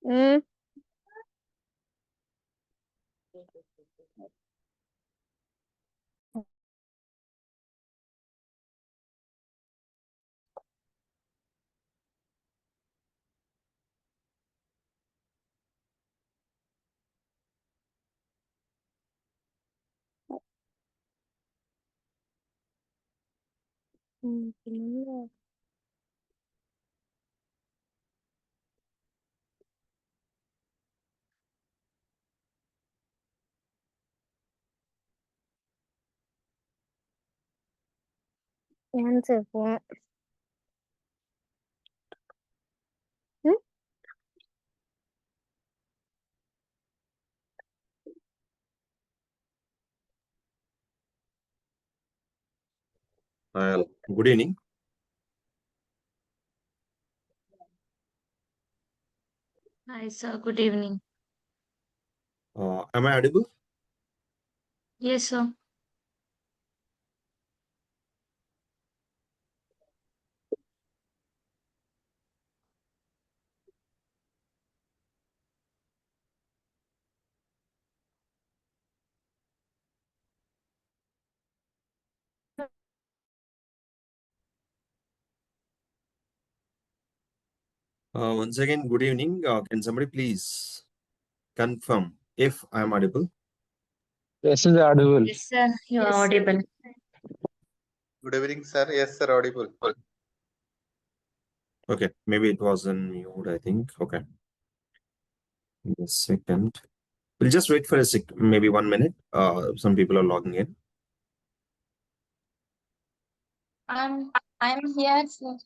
Mm. Answer for. Good evening. Hi, sir. Good evening. Am I audible? Yes, sir. Once again, good evening. Can somebody please confirm if I am audible? Yes, is audible. Yes, sir. You are audible. Good evening, sir. Yes, sir. Audible. Okay, maybe it was in mute, I think. Okay. Give me a second. We'll just wait for maybe 1 minute. Some people are logging in. I'm here, sir.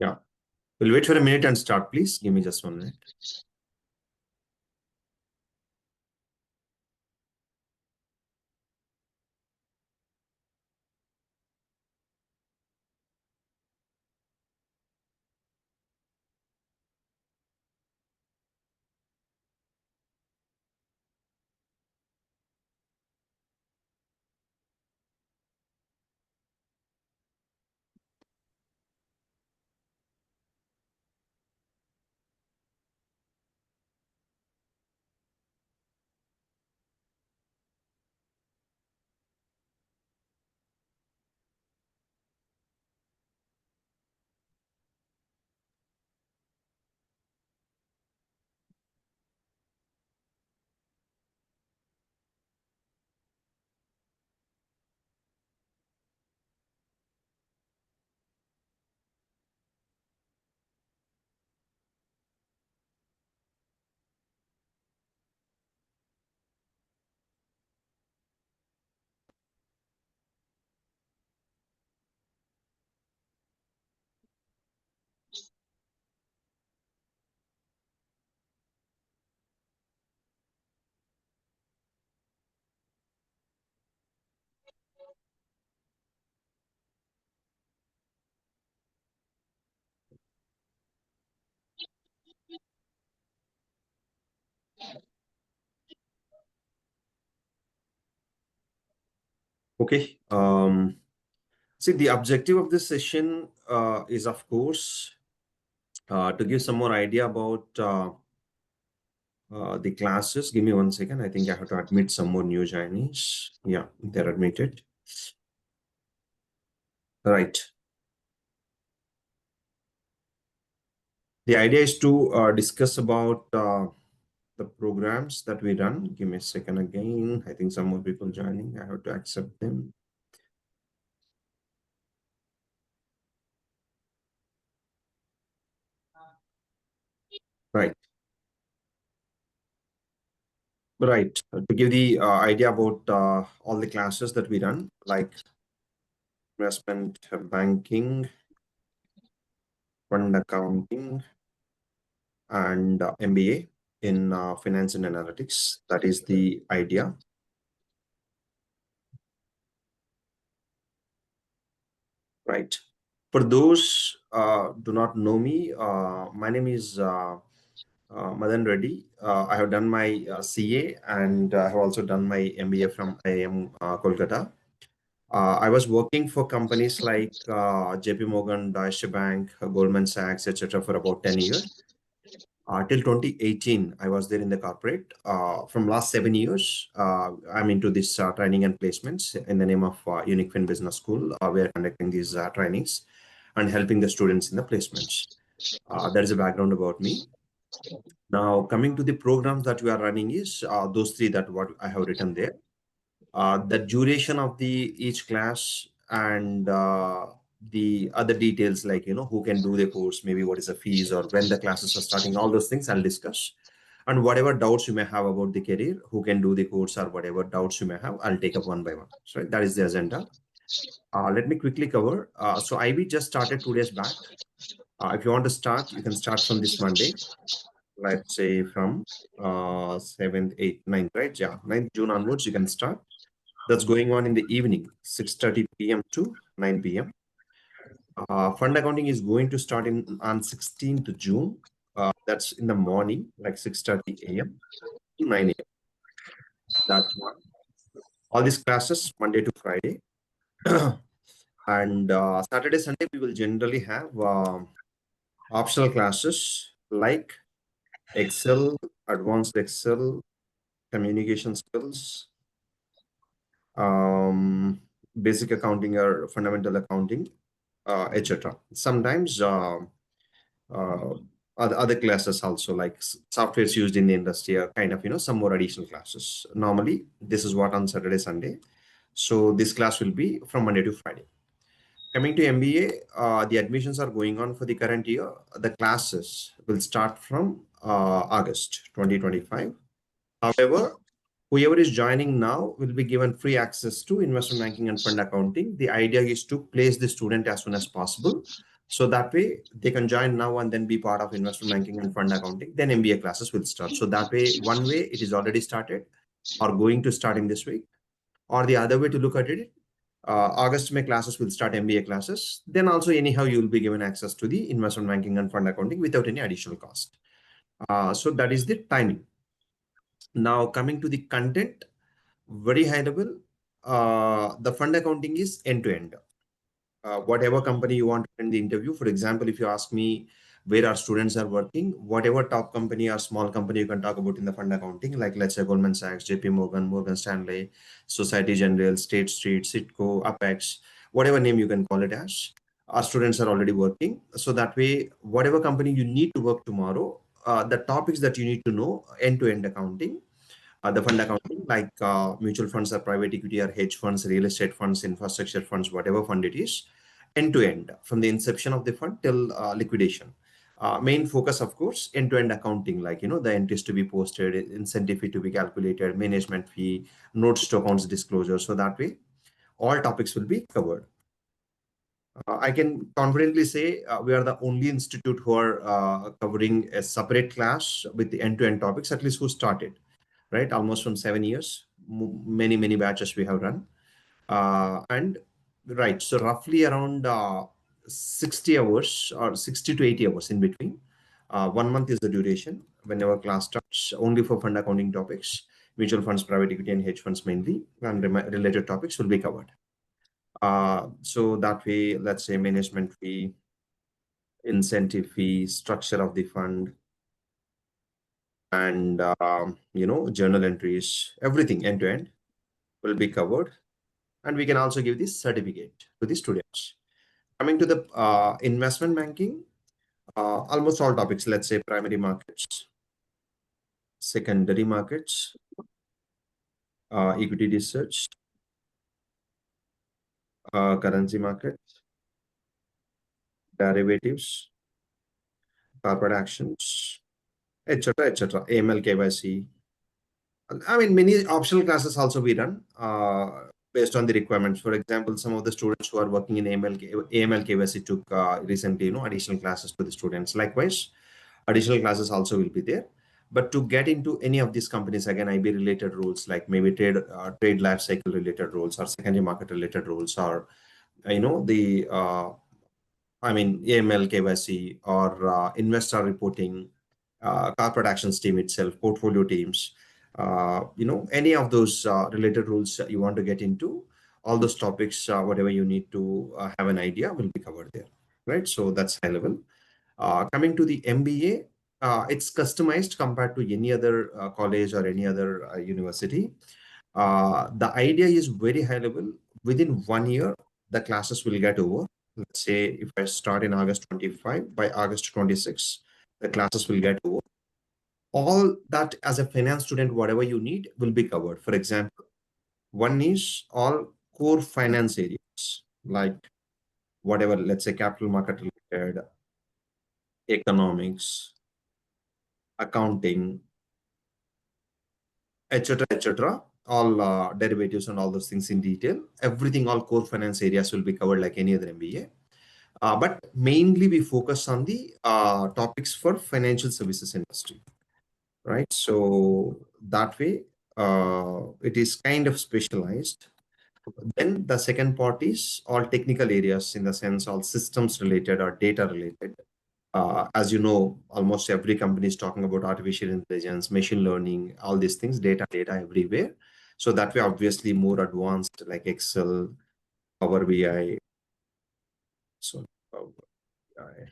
Yeah. We'll wait for a minute and start, please. Give me just 1 minute. Okay. See, the objective of this session is, of course, to give some more idea about the classes. Give me 1 second. I think I have to admit some more new joinees. Yeah, they're admitted. Right. The idea is to discuss about the programs that we run. Give me a second again. I think some more people joining. I have to accept them. Right. Right. To give the idea about all the classes that we run, like investment banking, fund accounting, and MBA in finance and analytics. That is the idea. Right. For those do not know me, my name is Madan Reddy. I have done my CA and I have also done my MBA from IIM Kolkata. I was working for companies like JP Morgan, Deutsche Bank, Goldman Sachs, etc. for about 10 years. Till 2018, I was there in the corporate. From last 7 years, I'm into this training and placements in the name of UNiQFIN Business School. We are conducting these trainings and helping the students in the placements. That is a background about me. Now, coming to the programs that we are running is those three that what I have written there. The duration of the each class and the other details like who can do the course, maybe what is the fees or when the classes are starting, all those things I'll discuss. And whatever doubts you may have about the career, who can do the course or whatever doubts you may have, I'll take up one by one. So that is the agenda. Let me quickly cover. So IB just started 2 days back. If you want to start, you can start from this Monday. Let's say from 7th, 8th, 9th, right? Yeah, 9th June onwards, you can start. That's going on in the evening, 6:30 p.m. to 9 p.m. Fund accounting is going to start on 16th June. That's in the morning, like 6:30 a.m. to 9 a.m. That's one. All these classes, Monday to Friday. And Saturday, Sunday, we will generally have optional classes like Excel, advanced Excel, communication skills, basic accounting or fundamental accounting, etc. Sometimes other classes also like softwares used in the industry are kind of some more additional classes. Normally, this is what on Saturday, Sunday. So this class will be from Monday to Friday. Coming to MBA, the admissions are going on for the current year. The classes will start from August 2025. However, whoever is joining now will be given free access to investment banking and fund accounting. The idea is to place the student as soon as possible. So that way they can join now and then be part of investment banking and fund accounting. Then MBA classes will start. So that way, one way it is already started or going to start in this week. Or the other way to look at it, August May classes will start MBA classes. Then also anyhow, you will be given access to the investment banking and fund accounting without any additional cost. So that is the timing. Now coming to the content, very high level, the fund accounting is end-to-end. Whatever company you want in the interview, for example, if you ask me where our students are working, whatever top company or small company you can talk about in the fund accounting, like let's say Goldman Sachs, JP Morgan, Morgan Stanley, Society General, State Street, Citco, Apex, whatever name you can call it as, our students are already working. So that way, whatever company you need to work tomorrow, the topics that you need to know, end-to-end accounting, the fund accounting like mutual funds or private equity or hedge funds, real estate funds, infrastructure funds, whatever fund it is, end to end from the inception of the fund till liquidation. Main focus, of course, end-to-end accounting, like the entries to be posted, incentive fee to be calculated, management fee, notes to accounts disclosure. So that way, all topics will be covered. I can confidently say we are the only institute who are covering a separate class with the end-to-end topics, at least who started, right? Almost from 7 years, many batches we have run. And right, so roughly around 60 hours or 60 to 80 hours in between. 1 month is the duration whenever class starts, only for fund accounting topics, mutual funds, private equity, and hedge funds mainly, and related topics will be covered. So that way, let's say management fee, incentive fee, structure of the fund, and journal entries, everything end to end will be covered. And we can also give this certificate to the students. Coming to the investment banking, almost all topics, let's say primary markets, secondary markets, equity research, currency markets, derivatives, corporate actions, etc., etc., AML, KYC. I mean, many optional classes also we run based on the requirements. For example, some of the students who are working in AML KYC took recently, additional classes to the students. Likewise, additional classes also will be there. But to get into any of these companies, again, IB related roles, like maybe trade life cycle related roles or secondary market related roles, or the I mean, AML, KYC, or investor reporting, corporate actions team itself, portfolio teams, any of those related rules that you want to get into, all those topics, whatever you need to have an idea will be covered there, right? So that's high level. Coming to the MBA, it's customized compared to any other college or any other university. The idea is very high level. Within 1 year, the classes will get over. Let's say if I start in August 25, by August 26, the classes will get over. All that as a finance student, whatever you need will be covered. For example, one is all core finance areas, like whatever, let's say capital market related, economics, accounting, etc., all derivatives and all those things in detail. Everything, all core finance areas will be covered like any other MBA. But mainly we focus on the topics for financial services industry, right? So that way, it is kind of specialized. Then the second part is all technical areas, in the sense all systems related or data related. As you know, almost every company is talking about artificial intelligence, machine learning, all these things, data everywhere. So that way, obviously, more advanced like Excel, Power BI, so Power BI,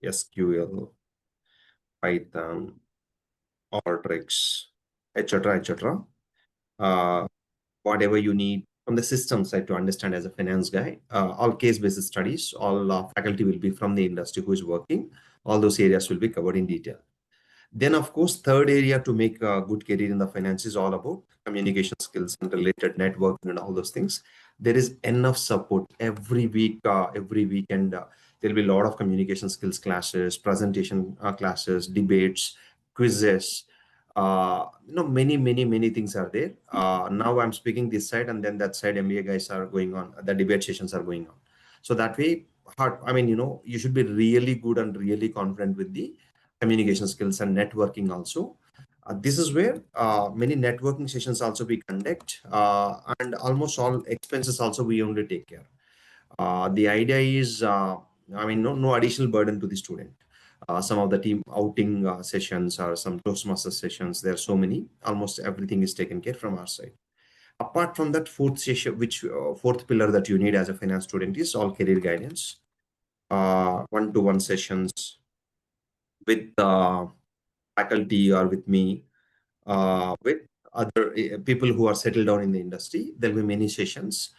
SQL, Python, Alteryx, etc. Whatever you need from the system side to understand as a finance guy, all case-based studies, all faculty will be from the industry who is working. All those areas will be covered in detail. Then, of course, third area to make a good career in the finance is all about communication skills and related networking and all those things. There is enough support every week, every weekend. There'll be a lot of communication skills classes, presentation classes, debates, quizzes. Many things are there. Now I'm speaking this side, and then that side MBA guys are going on. The debate sessions are going on. So that way, you should be really good and really confident with the communication skills and networking also. This is where many networking sessions also we conduct, and almost all expenses also we only take care. The idea is, no additional burden to the student. Some of the team outing sessions or some Toastmaster sessions, there are so many, almost everything is taken care from our side. Apart from that, fourth session, which fourth pillar that you need as a finance student is all career guidance, one-to-one sessions with faculty or with me, with other people who are settled down in the industry. There'll be many sessions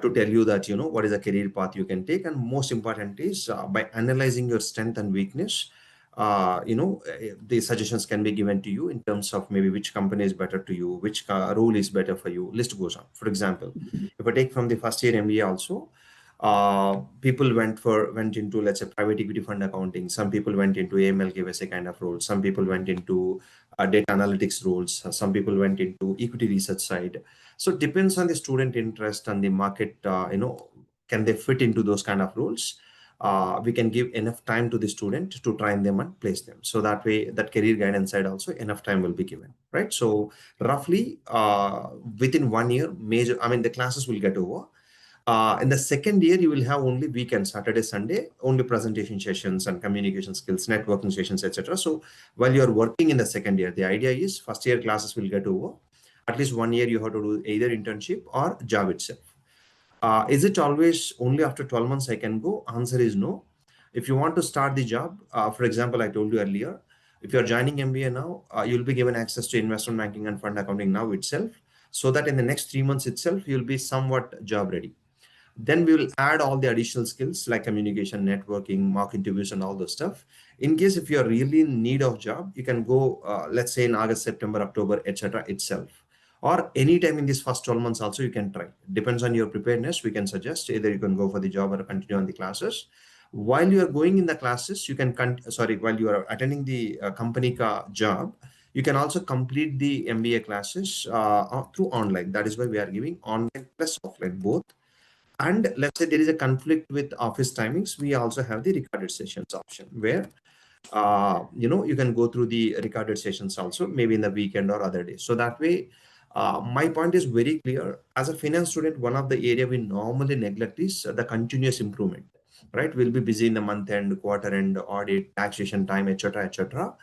to tell you that, what is a career path you can take. And most important is by analyzing your strength and weakness, the suggestions can be given to you in terms of maybe which company is better to you, which role is better for you, list goes on. For example, if I take from the first year MBA also, people went into, let's say, private equity fund accounting. Some people went into AML KYC kind of roles. Some people went into data analytics roles. Some people went into equity research side. So it depends on the student interest and the market. Can they fit into those kind of roles? We can give enough time to the student to train them and place them. So that way, that career guidance side also enough time will be given, right? So roughly within 1 year, the classes will get over. In the second year, you will have only weekend, Saturday, Sunday, only presentation sessions and communication skills, networking sessions, etc. So while you're working in the second year, the idea is first year classes will get over. At least 1 year, you have to do either internship or job itself. Is it always only after 12 months I can go? Answer is no. If you want to start the job, for example, I told you earlier, if you're joining MBA now, you'll be given access to investment banking and fund accounting now itself, so that in the next 3 months itself, you'll be somewhat job ready. Then we will add all the additional skills like communication, networking, mock interviews, and all those stuff. In case if you're really in need of job, you can go, let's say in August, September, October, etc. itself. Or anytime in these first 12 months also you can try. Depends on your preparedness. We can suggest either you can go for the job or continue on the classes. While you are going in the classes, you can, while you are attending the company job, you can also complete the MBA classes through online. That is why we are giving online plus offline both. And let's say there is a conflict with office timings, we also have the recorded sessions option where you can go through the recorded sessions also, maybe in the weekend or other days. So that way, my point is very clear. As a finance student, one of the area we normally neglect is the continuous improvement. right? We'll be busy in the month end, quarter end, audit, taxation time, etc., etc.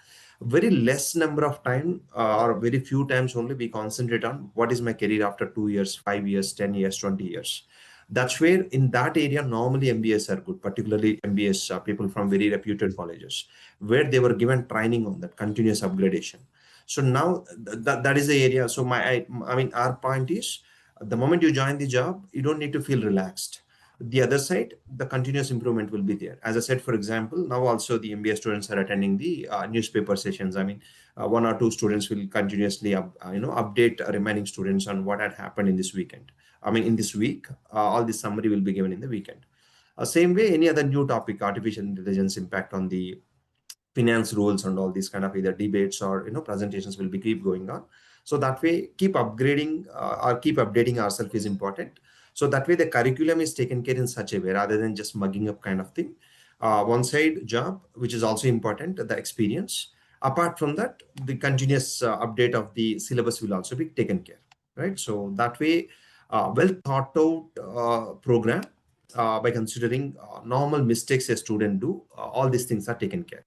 Very less number of time or very few times only we concentrate on what is my career after 2 years, 5 years, 10 years, 20 years. That's where in that area, normally MBAs are good, particularly MBAs, people from very reputed colleges, where they were given training on that continuous upgradation. So now that is the area. So I mean, our point is the moment you join the job, you don't need to feel relaxed. The other side, the continuous improvement will be there. As I said, for example, now also the MBA students are attending the newspaper sessions. I mean, one or two students will continuously update remaining students on what had happened in this weekend. I mean, in this week, all the summary will be given in the weekend. Same way, any other new topic, artificial intelligence impact on the finance rules and all these kind of either debates or presentations will be keep going on. So that way, keep upgrading or keep updating ourselves is important. So that way, the curriculum is taken care in such a way rather than just mugging up kind of thing. One side job, which is also important, the experience. Apart from that, the continuous update of the syllabus will also be taken care, right? So that way, well thought out program by considering normal mistakes a student do, all these things are taken care.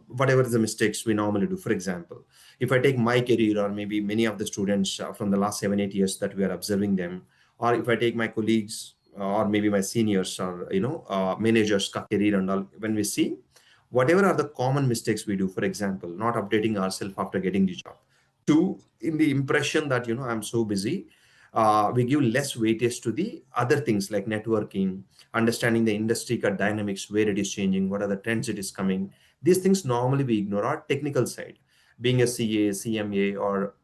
Whatever the mistakes we normally do. For example, if I take my career or maybe many of the students from the last 7 8 years that we are observing them, or if I take my colleagues or maybe my seniors or managers career and all, when we see whatever are the common mistakes we do, for example, not updating ourselves after getting the job. Two, in the impression that I'm so busy, we give less weightage to the other things like networking, understanding the industry dynamics, where it is changing, what are the trends it is coming. These things normally we ignore our technical side. Being a CA, CMA, or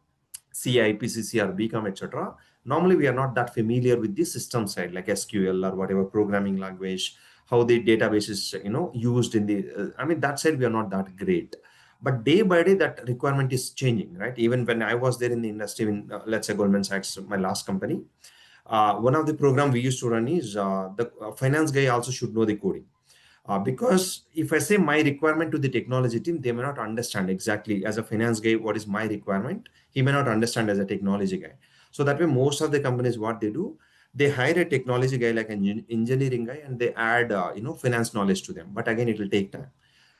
CI, PCC, or BCom, etc. Normally, we are not that familiar with the system side, like SQL or whatever programming language, how the database is, used in the. I mean, that side we are not that great. But day by day, that requirement is changing, right? Even when I was there in the industry, in let's say Goldman Sachs, my last company, one of the program we used to run is the finance guy also should know the coding. Because if I say my requirement to the technology team, they may not understand exactly as a finance guy what is my requirement. He may not understand as a technology guy. So that way, most of the companies, what they do, they hire a technology guy like an engineering guy, and they add finance knowledge to them. But again, it will take time.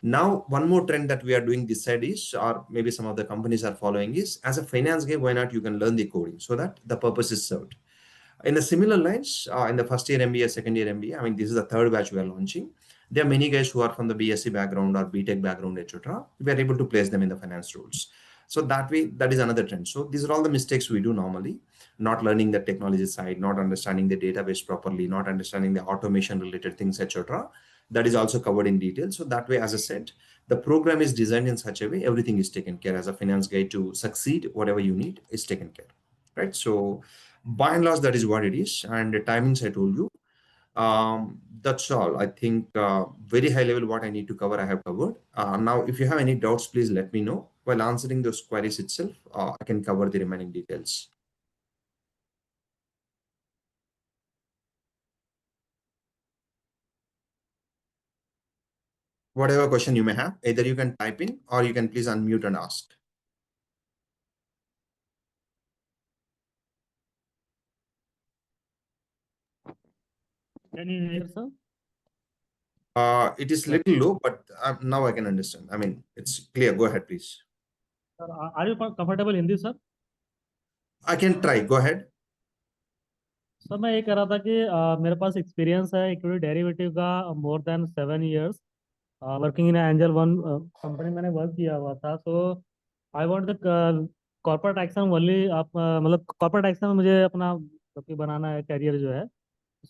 Now, one more trend that we are doing this side is, or maybe some of the companies are following is, as a finance guy, why not you can learn the coding so that the purpose is served. In the similar lines, in the first year MBA, second year MBA, I mean, this is the third batch we are launching. There are many guys who are from the BSc background or BTech background, etc. We are able to place them in the finance roles. So that way, that is another trend. So these are all the mistakes we do normally, not learning the technology side, not understanding the database properly, not understanding the automation related things, etc. That is also covered in detail. So that way, as I said, the program is designed in such a way, everything is taken care. As a finance guy to succeed, whatever you need is taken care, right? So by and large, that is what it is. And the timings I told you, that's all. I think very high level what I need to cover, I have covered. Now, if you have any doubts, please let me know. While answering those queries itself, I can cover the remaining details. Whatever question you may have, either you can type in or you can please unmute and ask. Can you hear, sir? It is little low, but now I can understand. I mean, it's clear. Go ahead, please. Sir, are you comfortable in this, sir? I can try. Go ahead. Sir मैं ये कह रहा था कि मेरे पास experience है equity derivative का more than 7 years working in angel one company मैंने वर्क किया हुआ था तो I want the corporate action only आप मतलब कॉर्पोरेट एक्शन में मुझे अपना बनाना है करियर जो है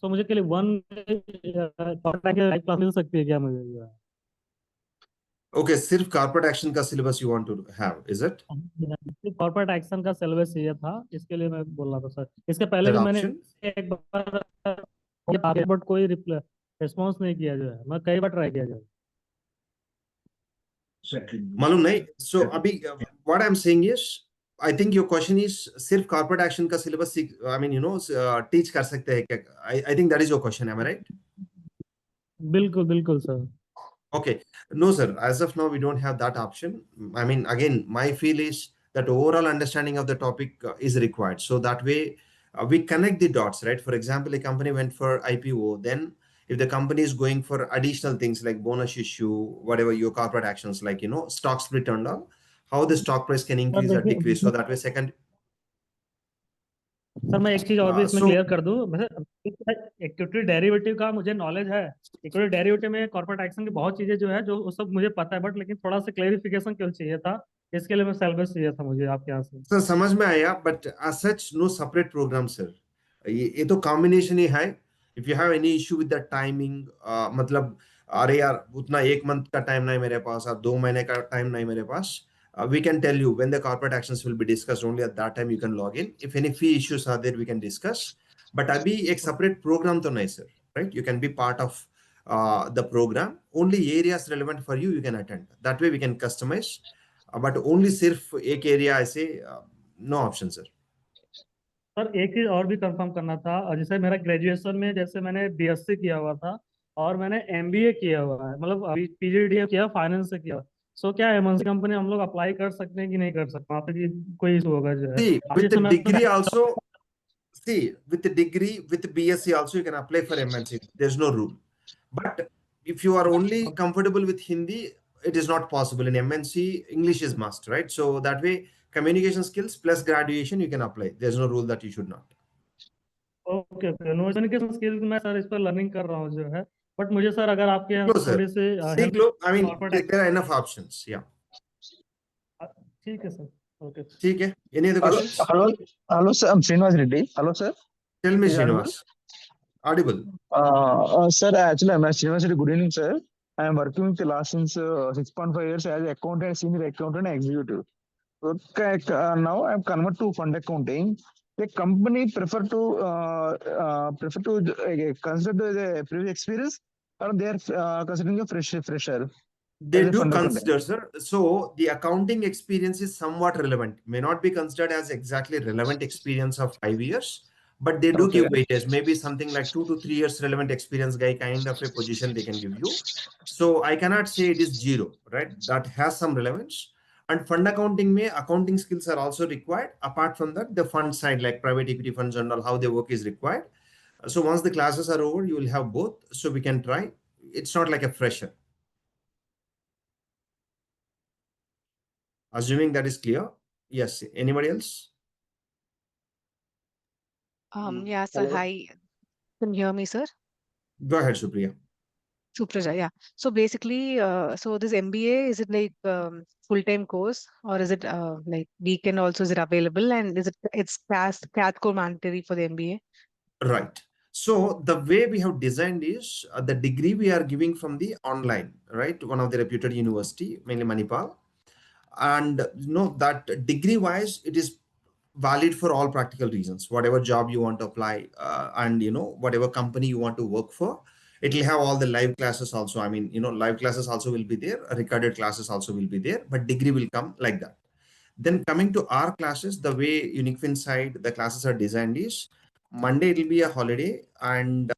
तो मुझे के लिए वन कॉर्पोरेट लाइव क्लास मिल सकती है क्या मुझे जो है Okay, सिर्फ कॉर्पोरेट एक्शन का syllabus you want to have, is it? Corporate action का सिलेबस चाहिए था इसके लिए मैं बोल रहा था सर इसके पहले भी मैंने एक बार बट कोई रिस्पॉन्स नहीं किया जो है मैं कई बार ट्राई किया जो है मालूम नहीं. So अभी what I'm saying is, I think your question is सिर्फ corporate action का syllabus, I mean, teach कर सकते हैं क्या? I think that is your question, am I right? बिल्कुल बिल्कुल sir. Okay. No, sir. As of now, we don't have that option. I mean, again, my feel is that overall understanding of the topic is required. So that way, we connect the dots, right? For example, a company went for IPO, then if the company is going for additional things like bonus issue, whatever your corporate actions, like, stock split and all, how the stock price can sir increase or decrease. So देखिए that way, second, sir, मैं एक चीज और भी इसमें so clear कर दूं। वैसे इक्विटी डेरिवेटिव का मुझे नॉलेज है। इक्विटी डेरिवेटिव में कॉर्पोरेट एक्शन की बहुत चीजें जो है जो वो सब मुझे पता है, बट लेकिन थोड़ा सा क्लेरिफिकेशन क्यों चाहिए था, इसके लिए मैं सेल्फ चाहिए था मुझे आपके यहाँ से। सर समझ में आया, but as such no separate programme sir. ये तो कॉम्बिनेशन ही है। If you have any issue with the timing, मतलब अरे यार उतना 1 मंथ का टाइम नहीं मेरे पास और 2 महीने का टाइम नहीं मेरे पास, we can tell you when the corporate actions will be discussed. Only at that time you can log in. If any fee issues are there, we can discuss. But अभी एक separate program तो नहीं sir, right? You can be part of the program. Only areas relevant for you you can attend. That way we can customize. But only सिर्फ एक area ऐसे, no option sir. Sir एक चीज और भी confirm करना था, और जैसे मेरा ग्रेजुएशन में जैसे मैंने बीएससी किया हुआ था और मैंने एमबीए किया हुआ है, मतलब अभी पीजीडीएम किया, फाइनेंस से किया। सो क्या एमएनसी कंपनी हम लोग अप्लाई कर सकते हैं कि नहीं कर सकते, वहाँ पे भी कोई इशू होगा जो है? See, अभी with the जैसे मैं degree also, with the degree, with BSc also, you can apply for MNC. There's no rule. But if you are only comfortable with Hindi, it is not possible. In MNC, English is must, right? So that way, communication skills plus graduation, you can apply. There's no rule that you should not. Okay okay, no communication skills मैं sir इस पर learning कर रहा हूँ जो है। But मुझे sir अगर आपके यहाँ No, से sir. थोड़ी सी Seek help low. I mean, corporate there are enough options. Yeah. ठीक है सर। ओके। ठीक है. Any other Hello, questions? hello, sir. I'm Srinivas Reddy. Hello, sir. Tell me, Is it audible? Srinivas. Audible. Sir, actually, I'm Srinivas Reddy. Good evening, sir. I am working with the last since 6.5 years as accountant, senior accountant, executive. Okay, now I'm convert to fund accounting. The company prefer to consider the previous experience, or they are considering a fresher They as a do fund accountant. consider, sir. So the accounting experience is somewhat relevant. May not be considered as exactly relevant experience of 5 years, but they do give Okay. weightage. Maybe something like 2 to 3 years relevant experience guy kind of a position they can give you. So I cannot say it is zero, right? That has some relevance. And fund accounting may accounting skills are also required. Apart from that, the fund side like private equity funds and all, how they work is required. So once the classes are over, you will have both. So we can try. It's not like a fresher. Assuming that is clear. Yes. Anybody else? Yeah, sir. Hello. Hi. Can you hear me, sir? Go ahead, Supriya. Supraja, yeah. So basically, so this MBA, is it like full-time course, or is it like weekend also is it available, and is it's CAT core mandatory for the MBA? Right. So the way we have designed is the degree we are giving from the online, right? One of the reputed university, mainly Manipal. And that degree wise, it is valid for all practical reasons. Whatever job you want to apply, and whatever company you want to work for, it will have all the live classes also. I mean, live classes also will be there, recorded classes also will be there, but degree will come like that. Then coming to our classes, the way UNiQFIN side, the classes are designed is Monday it will be a holiday, and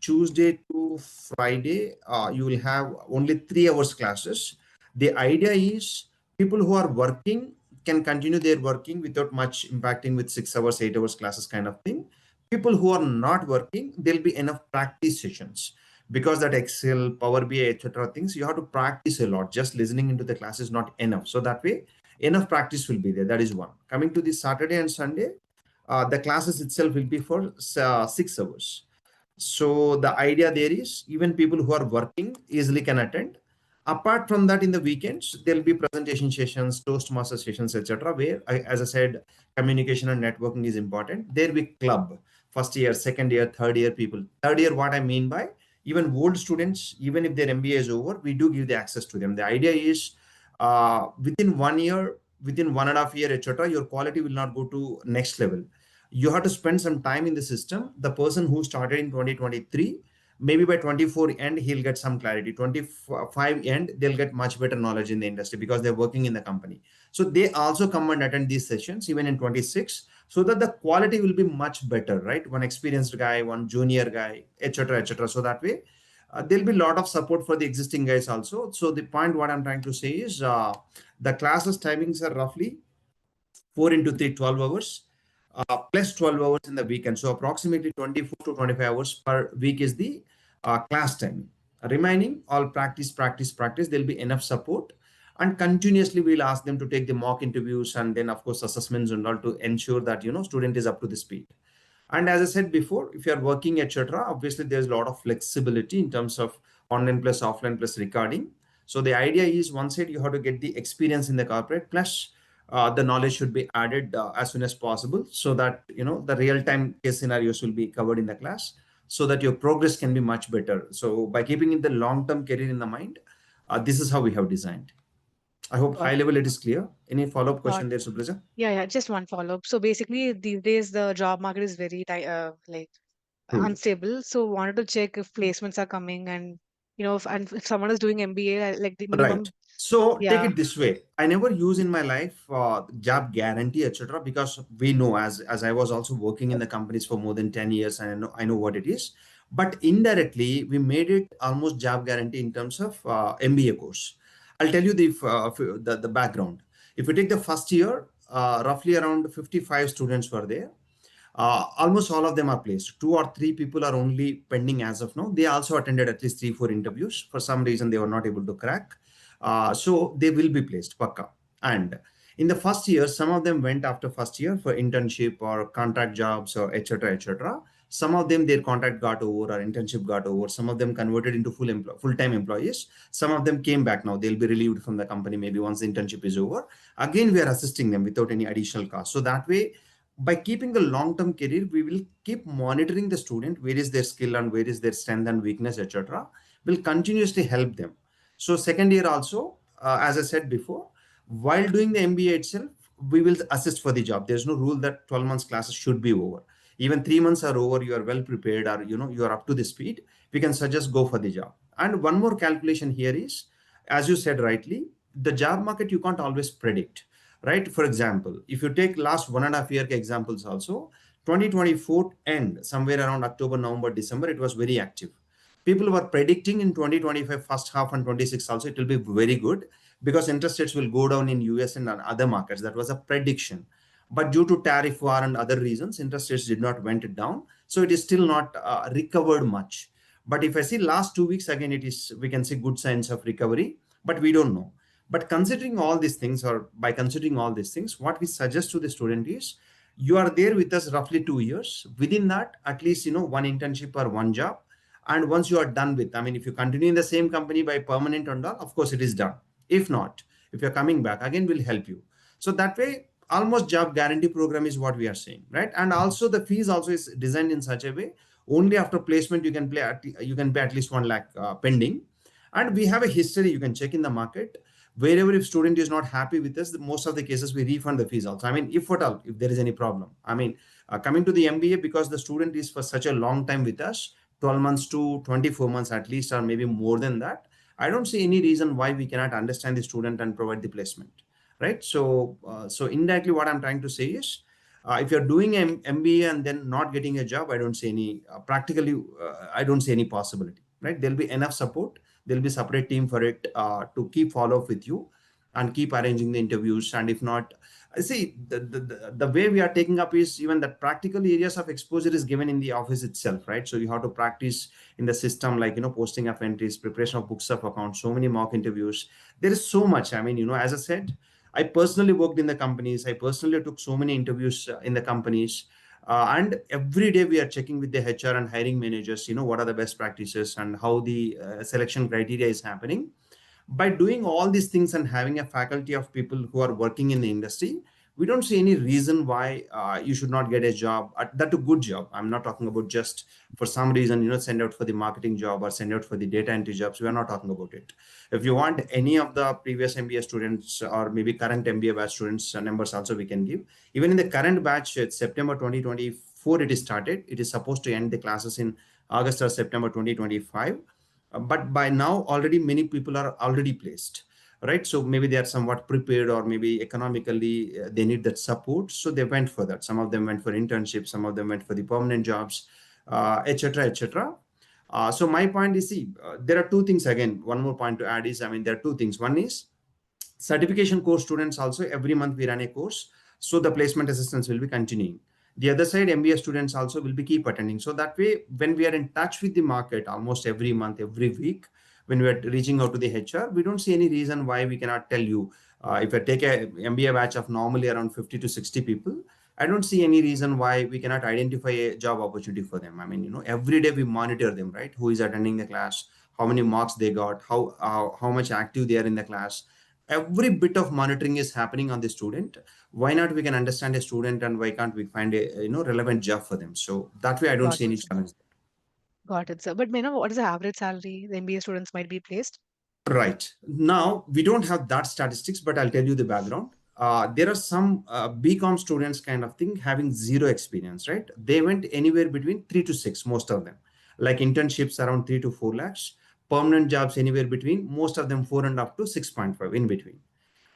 Tuesday to Friday, you will have only 3 hours classes. The idea is people who are working can continue their working without much impacting with 6 hours, 8 hours classes kind of thing. People who are not working, there'll be enough practice sessions because that Excel, Power BI, etc. things you have to practice a lot. Just listening into the class is not enough. So that way, enough practice will be there. That is one. Coming to this Saturday and Sunday, the classes itself will be for 6 hours. So the idea there is even people who are working easily can attend. Apart from that, in the weekends, there'll be presentation sessions, Toastmaster sessions, etc. Where, as I said, communication and networking is important. There we club first year, second year, third year people. Third year, what I mean by even old students, even if their MBA is over, we do give the access to them. The idea is within 1 year, within 1.5 year, etc., your quality will not go to next level. You have to spend some time in the system. The person who started in 2023, maybe by 24 end, he'll get some clarity. 25 end, they'll get much better knowledge in the industry because they're working in the company. So they also come and attend these sessions, even in 26, so that the quality will be much better, right? One experienced guy, one junior guy, etc., etc. So that way, there'll be a lot of support for the existing guys also. So the point what I'm trying to say is the classes timings are roughly 4 into 3, 12 hours. plus 12 hours in the weekend. So approximately 24 to 25 hours per week is the class time. Remaining all practice, practice, practice. There'll be enough support, and continuously we'll ask them to take the mock interviews and then of course assessments and all to ensure that student is up to the speed. And as I said before, if you are working, etc., obviously there's a lot of flexibility in terms of online plus offline plus recording. So the idea is one side you have to get the experience in the corporate, plus the knowledge should be added as soon as possible, so that the real time case scenarios will be covered in the class, so that your progress can be much better. So by keeping in the long term career in the mind, this is how we have designed. I hope Got high it. level it is clear. Any follow up Got question there, Supraja? Yeah, just one follow-up. So basically, these days the job market is very like True. unstable. So wanted to check if placements are coming, and if someone is doing MBA, like the minimum. Right. So take Yeah. it this way. I never use in my life job guarantee, etc. Because we know, as I was also working in the companies for more than 10 years, and I know what it is. But indirectly, we made it almost job guarantee in terms of MBA course. I'll tell you the background. If you take the first year, roughly around 55 students were there. Almost all of them are placed. Two or three people are only pending as of now. They also attended at least 3, 4 interviews. For some reason, they were not able to crack. So they will be placed, pakka. And in the first year, some of them went after first year for internship or contract jobs or etc. etc. Some of them, their contract got over or internship got over. Some of them converted into full-time employees. Some of them came back now. They'll be relieved from the company maybe once the internship is over. Again, we are assisting them without any additional cost. So that way, by keeping the long-term career, we will keep monitoring the student, where is their skill and where is their strength and weakness, etc. Will continuously help them. So second year also, as I said before, while doing the MBA itself, we will assist for the job. There's no rule that 12 months classes should be over. Even 3 months are over, you are well prepared, or you are up to the speed, we can suggest go for the job. And one more calculation here is, as you said rightly, the job market you can't always predict, right? For example, if you take last 1.5 year examples also, 2024 end, somewhere around October, November, December, it was very active. People were predicting in 2025 first half and 26 also it will be very good, because interest rates will go down in US and other markets. That was a prediction. But due to tariff war and other reasons, interest rates did not went down. So it is still not recovered much. But if I see last 2 weeks, again, we can see good signs of recovery, but we don't know. But considering all these things, or by considering all these things, what we suggest to the student is, you are there with us roughly 2 years. Within that, at least, one internship or one job. And once you are done with, I mean, if you continue in the same company by permanent and all, of course it is done. If not, if you're coming back, again, we'll help you. So that way, almost job guarantee program is what we are saying, right? And also the fees also is designed in such a way, only after placement you can pay at least 1 lakh pending. And we have a history, you can check in the market. Wherever if student is not happy with us, most of the cases we refund the fees also. I mean, if at all, if there is any problem. I mean, coming to the MBA, because the student is for such a long time with us, 12 months to 24 months at least, or maybe more than that, I don't see any reason why we cannot understand the student and provide the placement, right? So indirectly, what I'm trying to say is, if you're doing an MBA and then not getting a job, I don't see any practically, I don't see any possibility, right? There'll be enough support. There'll be separate team for it to keep follow up with you and keep arranging the interviews. And if not, I see the way we are taking up is even that practical areas of exposure is given in the office itself, right? So you have to practice in the system, like, posting of entries, preparation of books of accounts, so many mock interviews. There is so much. I mean, as I said, I personally worked in the companies. I personally took so many interviews in the companies. And every day we are checking with the HR and hiring managers, what are the best practices and how the selection criteria is happening. By doing all these things and having a faculty of people who are working in the industry, we don't see any reason why you should not get a job, that a good job. I'm not talking about just for some reason, send out for the marketing job or send out for the data entry jobs. We are not talking about it. If you want any of the previous MBA students or maybe current MBA batch students numbers also, we can give. Even in the current batch, it's September 2024, it is started. It is supposed to end the classes in August or September 2025. But by now already many people are already placed, right? So maybe they are somewhat prepared, or maybe economically they need that support, so they went for that. Some of them went for internships, some of them went for the permanent jobs, etc etc. So my point is, see, there are two things. Again, one more point to add is, I mean, there are two things. One is certification course students also, every month we run a course, so the placement assistance will be continuing. The other side, MBA students also will be keep attending. So that way, when we are in touch with the market almost every month, every week, when we are reaching out to the HR, we don't see any reason why we cannot tell you. If I take a MBA batch of normally around 50 to 60 people, I don't see any reason why we cannot identify a job opportunity for them. I mean, every day we monitor them, right? Who is attending the class, how many marks they got, how much active they are in the class. Every bit of monitoring is happening on the student. Why not we can understand a student, and why can't we find a relevant job for them? So that way I don't Got see any it, sir. challenge. Got it, sir. But may I know what is the average salary the MBA students might be placed? Right. Now, we don't have that statistics, but I'll tell you the background. There are some BCom students kind of thing having zero experience, right? They went anywhere between 3 to 6, most of them. Like internships around 3 to 4 lakhs, permanent jobs anywhere between, most of them 4.5 to 6.5 in between.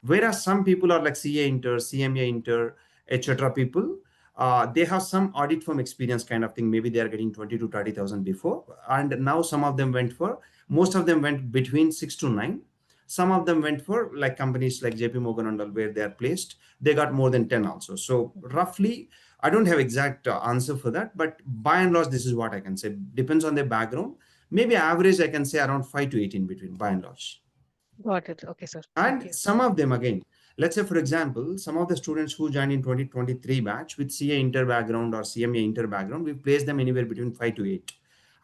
Whereas some people are like CA inter, CMA inter, etc. people, they have some audit firm experience kind of thing. Maybe they are getting 20 to 30,000 before. And now some of them went for, most of them went between 6 to 9. Some of them went for like companies like JP Morgan and all, where they are placed. They got more than 10 also. So roughly, I don't have exact answer for that, but by and large, this is what I can say. Depends on their background. Maybe average, I can say around 5 to 8 in between, by and large. Got it. Okay, sir. Thank you. And some of them, again, let's say, for example, some of the students who joined in 2023 batch with CA inter background or CMA inter background, we placed them anywhere between 5 to 8.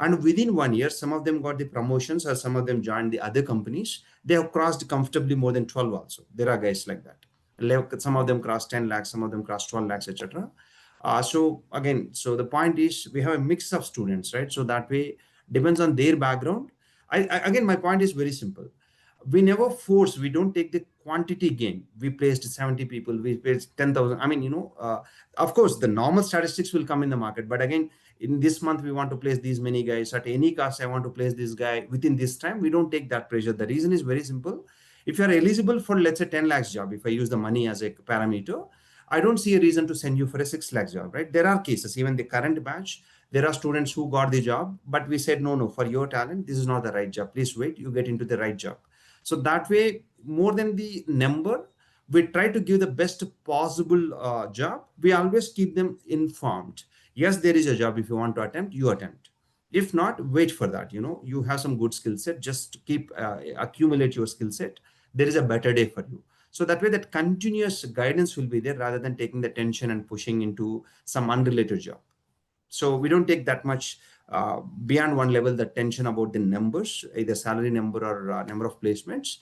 And within 1 year, some of them got the promotions, or some of them joined the other companies. They have crossed comfortably more than 12 also. There are guys like that. Some of them crossed 10 lakhs, some of them crossed 12 lakhs, etc. So again, so the point is we have a mix of students, right? So that way, depends on their background. Again, my point is very simple. We never force, we don't take the quantity gain. We placed 70 people, we placed 10,000. I mean, of course the normal statistics will come in the market, but again, in this month we want to place these many guys at any cost. I want to place this guy within this time. We don't take that pressure. The reason is very simple. If you are eligible for, let's say, 10 lakhs job, if I use the money as a parameter, I don't see a reason to send you for a 6 lakhs job, right? There are cases, even the current batch, there are students who got the job, but we said, no, for your talent, this is not the right job. Please wait, you get into the right job. So that way, more than the number, we try to give the best possible job. We always keep them informed. Yes, there is a job. If you want to attempt, you attempt. If not, wait for that. You have some good skill set. Just keep accumulate your skill set. There is a better day for you. So that way, that continuous guidance will be there, rather than taking the tension and pushing into some unrelated job. So we don't take that much beyond one level, the tension about the numbers, either salary number or number of placements.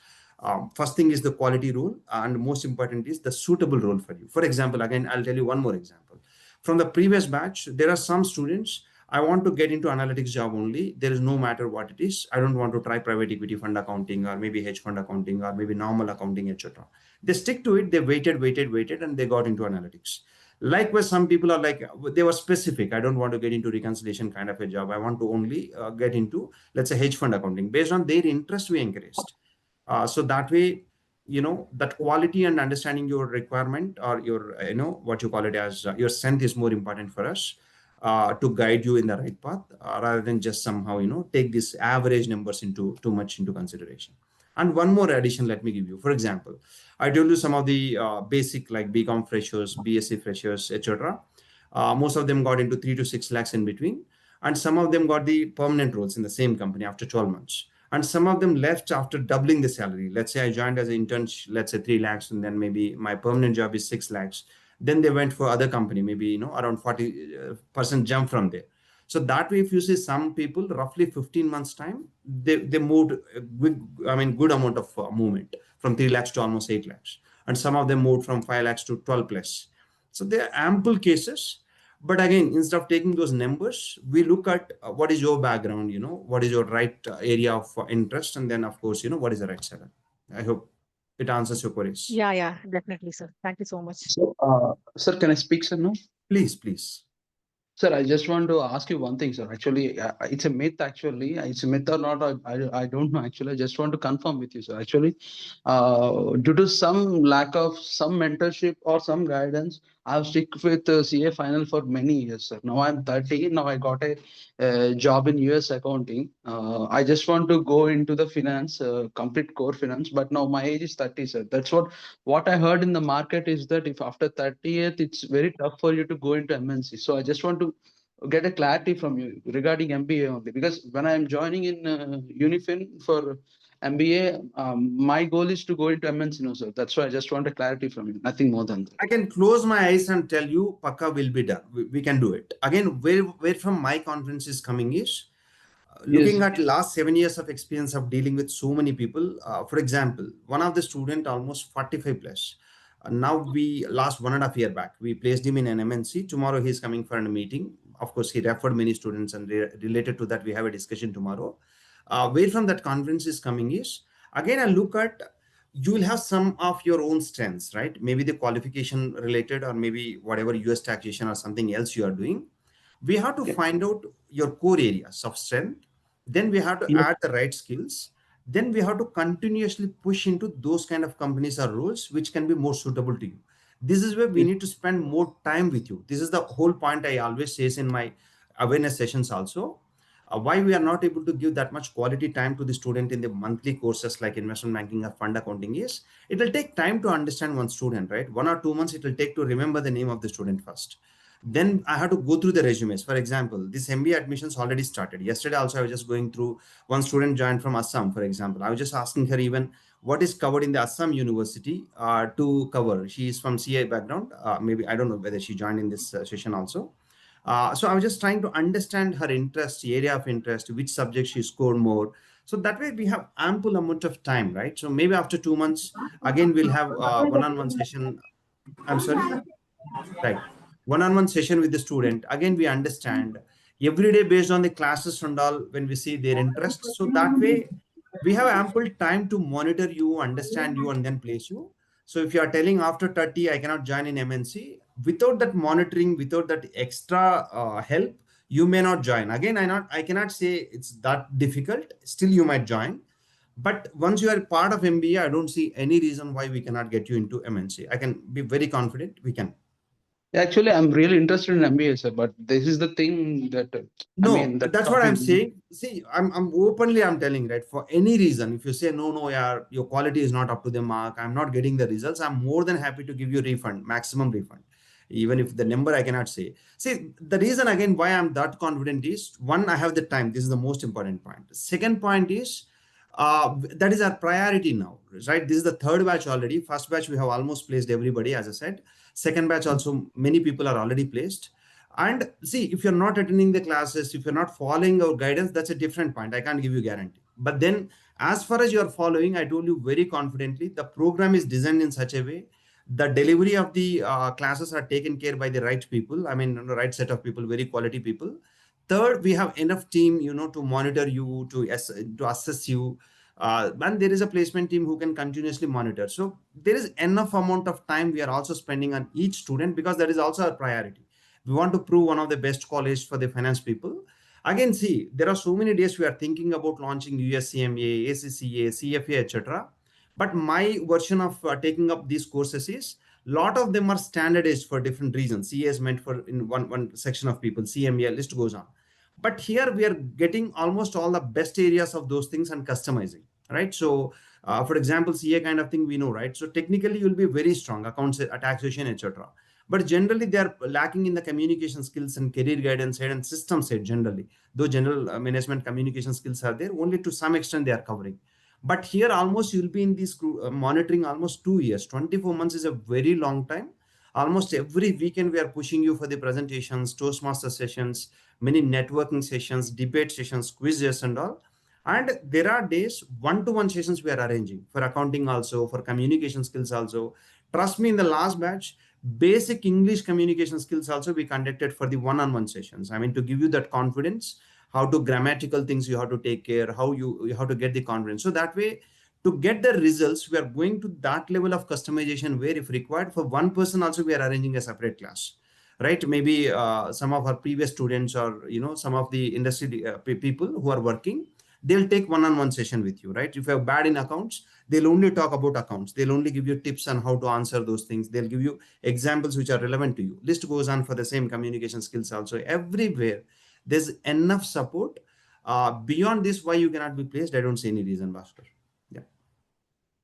First thing is the quality role, and most important is the suitable role for you. For example, again, I'll tell you one more example. From the previous batch, there are some students, I want to get into analytics job only. There is no matter what it is. I don't want to try private equity fund accounting, or maybe hedge fund accounting, or maybe normal accounting, etc. They stick to it. They waited, and they got into analytics. Likewise, some people are like, they were specific. I don't want to get into reconciliation kind of a job. I want to only get into, let's say, hedge fund accounting. Based on their interest, we encouraged. So that way, that quality and understanding your requirement, or your, what you call it as your strength, is more important for us to guide you in the right path, rather than just somehow, take these average numbers too much into consideration. And one more addition, let me give you. For example, I told you some of the basic, like BCom freshers, BSc freshers, etc. Most of them got into 3 to 6 lakhs in between, and some of them got the permanent roles in the same company after 12 months. And some of them left after doubling the salary. Let's say I joined as an intern, let's say 3 lakhs, and then maybe my permanent job is 6 lakhs. Then they went for other company, maybe, around 40% jump from there. So that way, if you see some people, roughly 15 months time, they moved a good amount of movement from 3 lakhs to almost 8 lakhs. And some of them moved from 5 lakhs to 12 plus. So there are ample cases. But again, instead of taking those numbers, we look at what is your background, what is your right area of interest. And then, of course, what is the right setup. I hope it answers your queries. Yeah, definitely, sir. Thank you so much. So, sir, can I speak, sir, now? Please. Sir, I just want to ask you one thing, sir. Actually, it's a myth, actually. It's a myth or not, I don't know, actually. I just want to confirm with you, sir. Actually, due to some lack of some mentorship or some guidance, I've stick with CA final for many years, sir. Now I'm 30. Now I got a job in US accounting. I just want to go into the finance, complete core finance. But now my age is 30, sir. That's what I heard in the market is that if after 30th, it's very tough for you to go into MNC. So I just want to get a clarity from you regarding MBA only, because when I'm joining in UNiQFIN for MBA, my goal is to go into MNC, no, sir. That's why I just want a clarity from you. Nothing more than that. I can close my eyes and tell you, Pakka will be done. We can do it. Again, where from my confidence is coming is looking Yes. at last 7 years of experience of dealing with so many people. For example, one of the student almost 45 plus. Now we last 1.5 year back, we placed him in an MNC. Tomorrow he's coming for a meeting. Of course, he referred many students, and related to that, we have a discussion tomorrow. Where from that confidence is coming is, again, I look at, you will have some of your own strengths, right? Maybe the qualification related, or maybe whatever US taxation or something else you are doing. We have to find out your core areas of strength. Then we have to Yes. add the right skills. Then we have to continuously push into those kind of companies or roles which can be more suitable to you. This is where we need to spend more time with you. This is the whole point I always say in my awareness sessions also. Why we are not able to give that much quality time to the student in the monthly courses like investment banking or fund accounting is, it will take time to understand one student, right? 1 or 2 months it will take to remember the name of the student first. Then I have to go through the resumes. For example, this MBA admissions already started. Yesterday also I was just going through, one student joined from Assam, for example. I was just asking her even what is covered in the Assam University to cover. She is from CA background. Maybe, I don't know whether she joined in this session also. So I was just trying to understand her interest, area of interest, which subject she scored more. So that way we have ample amount of time, right? So maybe after 2 months, again, we'll have one-on-one session. I'm sorry. Right. One-on-one session with the student. Again, we understand every day based on the classes and all when we see their interest. So that way we have ample time to monitor you, understand you, and then place you. So if you are telling after 30, I cannot join in MNC, without that monitoring, without that extra help, you may not join. Again, I cannot say it's that difficult. Still, you might join. But once you are part of MBA, I don't see any reason why we cannot get you into MNC. I can be very confident we can. Actually, I'm really interested in MBA, sir, but this is the thing that No, that's that's what I'm stopping me. saying. See, I'm openly, I'm telling, right? For any reason, if you say no, yeah, your quality is not up to the mark, I'm not getting the results, I'm more than happy to give you refund, maximum refund, even if the number I cannot say. See, the reason again why I'm that confident is, one, I have the time. This is the most important point. Second point is, that is our priority now, right? This is the third batch already. First batch we have almost placed everybody, as I said. Second batch also many people are already placed. And see, if you're not attending the classes, if you're not following our guidance, that's a different point. I can't give you guarantee. But then, as far as you're following, I told you very confidently, the program is designed in such a way, the delivery of the classes are taken care by the right people. I mean, the right set of people, very quality people. Third, we have enough team, to monitor you, to assess you. And there is a placement team who can continuously monitor. So there is enough amount of time we are also spending on each student, because that is also our priority. We want to prove one of the best college for the finance people. Again, see, there are so many days we are thinking about launching USCMA, ACCA, CFA, etc. But my version of taking up these courses is, lot of them are standardized for different reasons. CA is meant for in one section of people, CMA, list goes on. But here we are getting almost all the best areas of those things and customizing, right? So for example, CA kind of thing we know, right? So technically you'll be very strong, accounts, taxation, etc. But generally they are lacking in the communication skills and career guidance side and system side generally. Though general management communication skills are there, only to some extent they are covering. But here almost you'll be in this monitoring almost 2 years. 24 months is a very long time. Almost every weekend we are pushing you for the presentations, Toastmaster sessions, many networking sessions, debate sessions, quizzes and all. And there are days, one-to-one sessions we are arranging for accounting also, for communication skills also. Trust me, in the last batch, basic English communication skills also we conducted for the one-on-one sessions. I mean, to give you that confidence, how to grammatical things you have to take care, how you have to get the confidence. So that way, to get the results, we are going to that level of customization where if required for one person also, we are arranging a separate class, right? Maybe some of our previous students or, some of the industry people who are working, they'll take one-on-one session with you, right? If you're bad in accounts, they'll only talk about accounts. They'll only give you tips on how to answer those things. They'll give you examples which are relevant to you. List goes on for the same communication skills also. Everywhere, there's enough support. Beyond this, why you cannot be placed, I don't see any reason, Bhaskar. Yeah.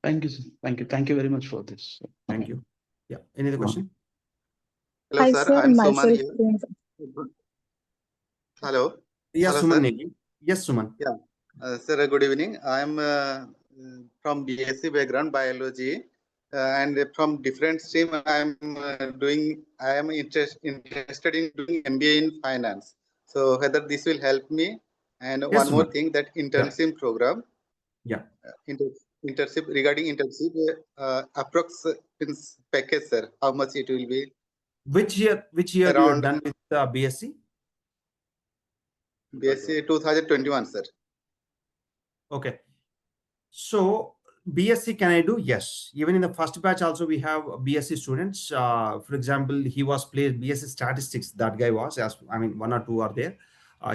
Thank you, sir. Thank you. Thank you very much for this. Thank you. Yeah. Any other question? Hello, Hi, sir. sir. I'm Suman Myself, here. Hello. Yes, Hello, Suman sir. Negi. Yes, Suman. Yeah. Sir, good evening. I'm from BSc background, biology, and from different stream. I am interested in doing MBA in finance. So whether this will help me, and Yes, one more Suman. thing, that Yeah. internship program. Yeah. Internship, regarding internship, approx package, sir. How much it will be? Which year you are Around done with BSc? BSc 2021, sir. Okay. So BSc can I do? Yes. Even in the first batch also we have BSc students. For example, he was placed BSc statistics. That guy was, I mean, one or two are there.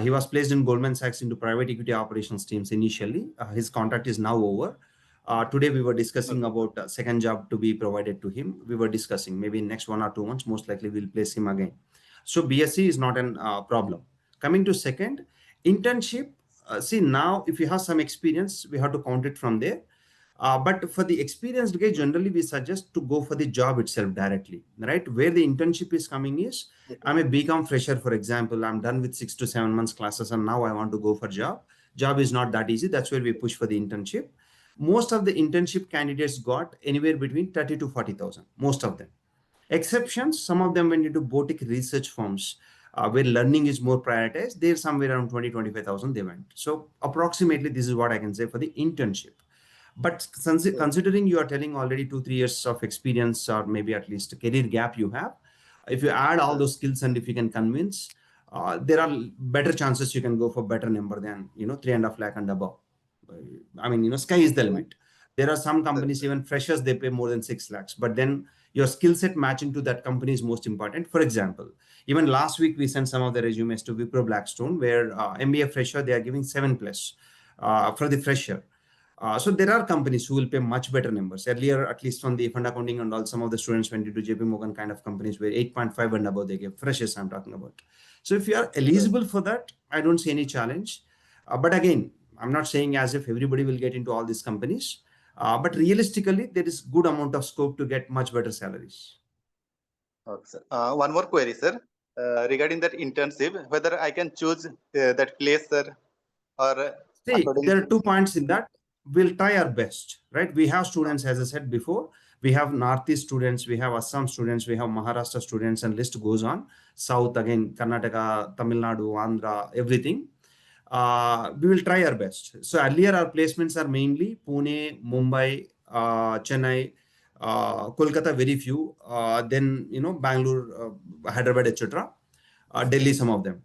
He was placed in Goldman Sachs into private equity operations teams initially. His contract is now over. Today we were discussing about a second job to be provided to him. We were discussing maybe in next 1 or 2 months, most likely we'll place him again. So BSc is not an problem. Coming to second, internship. See, now if you have some experience, we have to count it from there. But for the experienced guy, generally we suggest to go for the job itself directly, right? Where the internship is coming is, I'm a BCom fresher, for example. I'm done with 6 to 7 months classes, and now I want to go for job. Job is not that easy. That's where we push for the internship. Most of the internship candidates got anywhere between 30 to 40,000. Most of them. Exceptions, some of them went into boutique research firms where learning is more prioritized. They're somewhere around 20, 25,000 they went. So approximately this is what I can say for the internship. But considering you are telling already 2-3 years of experience, or maybe at least a career gap you have, if you add all those skills and if you can convince, there are better chances you can go for better number than 3.5 lakh and above. I mean, sky is the limit. There are some companies, even freshers, they pay more than 6 lakhs. But then your skill set matching to that company is most important. For example, even last week we sent some of the resumes to Wipro Blackstone, where MBA fresher, they are giving 7+ for the fresher. So there are companies who will pay much better numbers. Earlier, at least from the fund accounting and all, some of the students went into JP Morgan kind of companies where 8.5 and above they give, freshers I'm talking about. So if you are eligible for that, I don't see any challenge. But again, I'm not saying as if everybody will get into all these companies. But realistically, there is good amount of scope to get much better salaries. Okay, sir. One more query, sir. Regarding that internship, whether I can choose that place, sir, or See, there are 2 points in that. We'll try our best, right? We have students, as I said before, we have Northeast students, we have Assam students, we have Maharashtra students, and list goes on. South, again, Karnataka, Tamil Nadu, Andhra, everything. We will try our best. So earlier our placements are mainly Pune, Mumbai, Chennai, Kolkata, very few. Then, Bangalore, Hyderabad, etc. Delhi, some of them.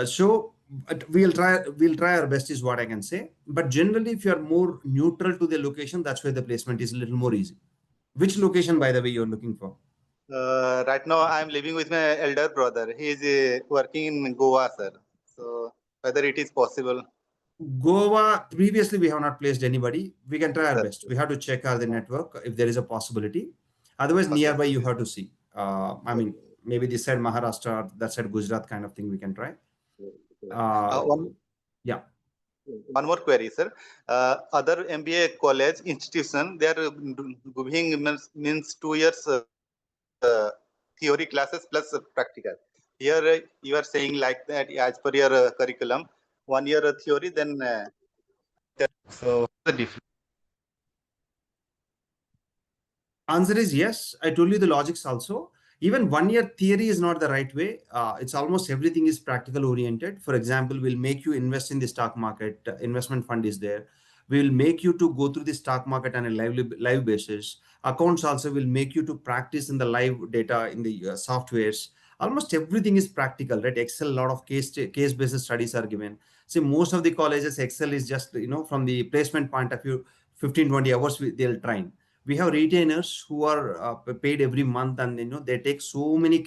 So we'll try our best is what I can say. But generally, if you are more neutral to the location, that's where the placement is a little more easy. Which location, by the way, you're looking for? right now I'm living with my elder brother. He is working in Goa, sir. So whether it is possible. Goa, previously we have not placed anybody. We can try our Sir. best. We have to check the network if there is a possibility. Otherwise, nearby you have to see. I mean, maybe this side Maharashtra, that side Gujarat kind of thing we can try. Yeah. One more query, sir. Other MBA college institution, they are giving means 2 years theory classes plus practical. Here you are saying like that as per your curriculum, 1 year theory, then so what's the difference? Answer is yes. I told you the logics also. Even 1 year theory is not the right way. It's almost everything is practical oriented. For example, we'll make you invest in the stock market. Investment fund is there. We will make you to go through the stock market on a live basis. Accounts also will make you to practice in the live data in the softwares. Almost everything is practical, right? Excel, a lot of case-based studies are given. See, most of the colleges, Excel is just, from the placement point of view, 15-20 hours they'll train. We have retainers who are paid every month, and they take so many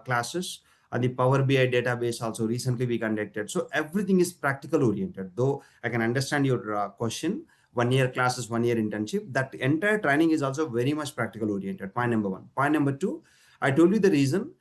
classes. The Power BI database also recently we conducted. So everything is practical oriented. Though I can understand your question, 1 year classes, 1 year internship, that entire training is also very much practical oriented. Point number one. Point number two, I told you the reason.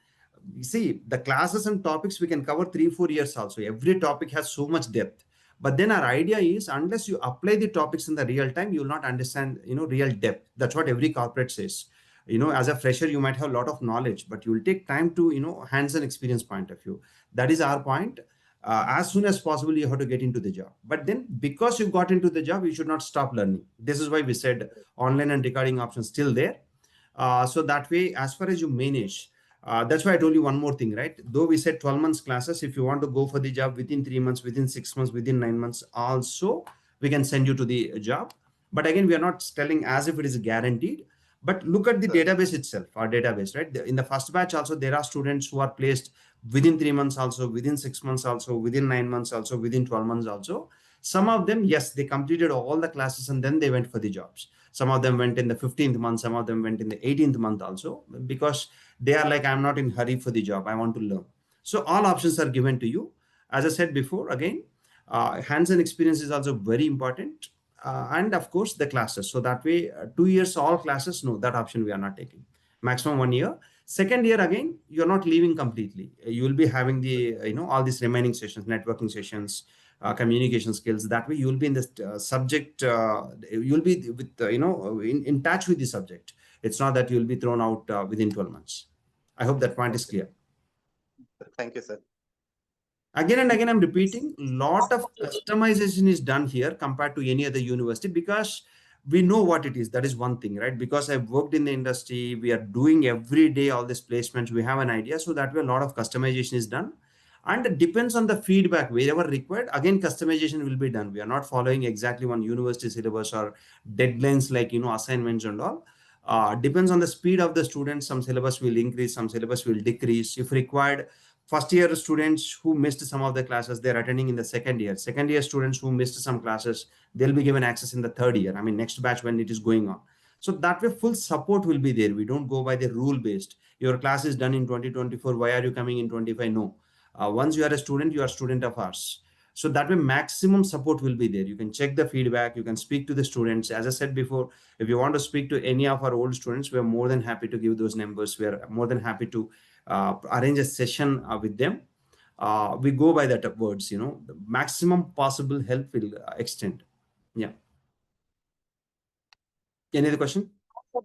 See, the classes and topics we can cover 3-4 years also. Every topic has so much depth. But then our idea is, unless you apply the topics in the real time, you will not understand, real depth. That's what every corporate says. As a fresher, you might have a lot of knowledge, but you will take time to, hands-on experience point of view. That is our point. As soon as possible, you have to get into the job. But then because you got into the job, you should not stop learning. This is why we said online and recording options still there. So that way, as far as you manage, that's why I told you one more thing, right? Though we said 12 months classes, if you want to go for the job within 3 months, within 6 months, within 9 months, also we can send you to the job. But again, we are not telling as if it is guaranteed. But look at the database itself, our database, right? In the first batch also, there are students who are placed within 3 months also, within 6 months also, within 9 months also, within 12 months also. Some of them, yes, they completed all the classes and then they went for the jobs. Some of them went in the 15th month, some of them went in the 18th month also, because they are like, I'm not in hurry for the job, I want to learn. So all options are given to you. As I said before, again, hands-on experience is also very important. And of course the classes. So that way, 2 years, all classes, no, that option we are not taking. Maximum 1 year. Second year, again, you're not leaving completely. You will be having the, all these remaining sessions, networking sessions, communication skills. That way you will be in the subject, you'll be with, in touch with the subject. It's not that you'll be thrown out within 12 months. I hope that point is clear. Thank you, sir. Again and again, I'm repeating, lot of customization is done here compared to any other university, because we know what it is. That is one thing, right? Because I've worked in the industry, we are doing every day all these placements, we have an idea. So that way a lot of customization is done. And it depends on the feedback wherever required. Again, customization will be done. We are not following exactly one university syllabus or deadlines like, assignments and all. Depends on the speed of the students. Some syllabus will increase, some syllabus will decrease. If required, first year students who missed some of the classes, they're attending in the second year. Second year students who missed some classes, they'll be given access in the third year. I mean, next batch when it is going on. So that way full support will be there. We don't go by the rule based. Your class is done in 2024. Why are you coming in 25? No. Once you are a student, you are a student of ours. So that way maximum support will be there. You can check the feedback. You can speak to the students. As I said before, if you want to speak to any of our old students, we are more than happy to give those numbers. We are more than happy to arrange a session with them. We go by that words, the maximum possible help will extend. Yeah. Any other question? Am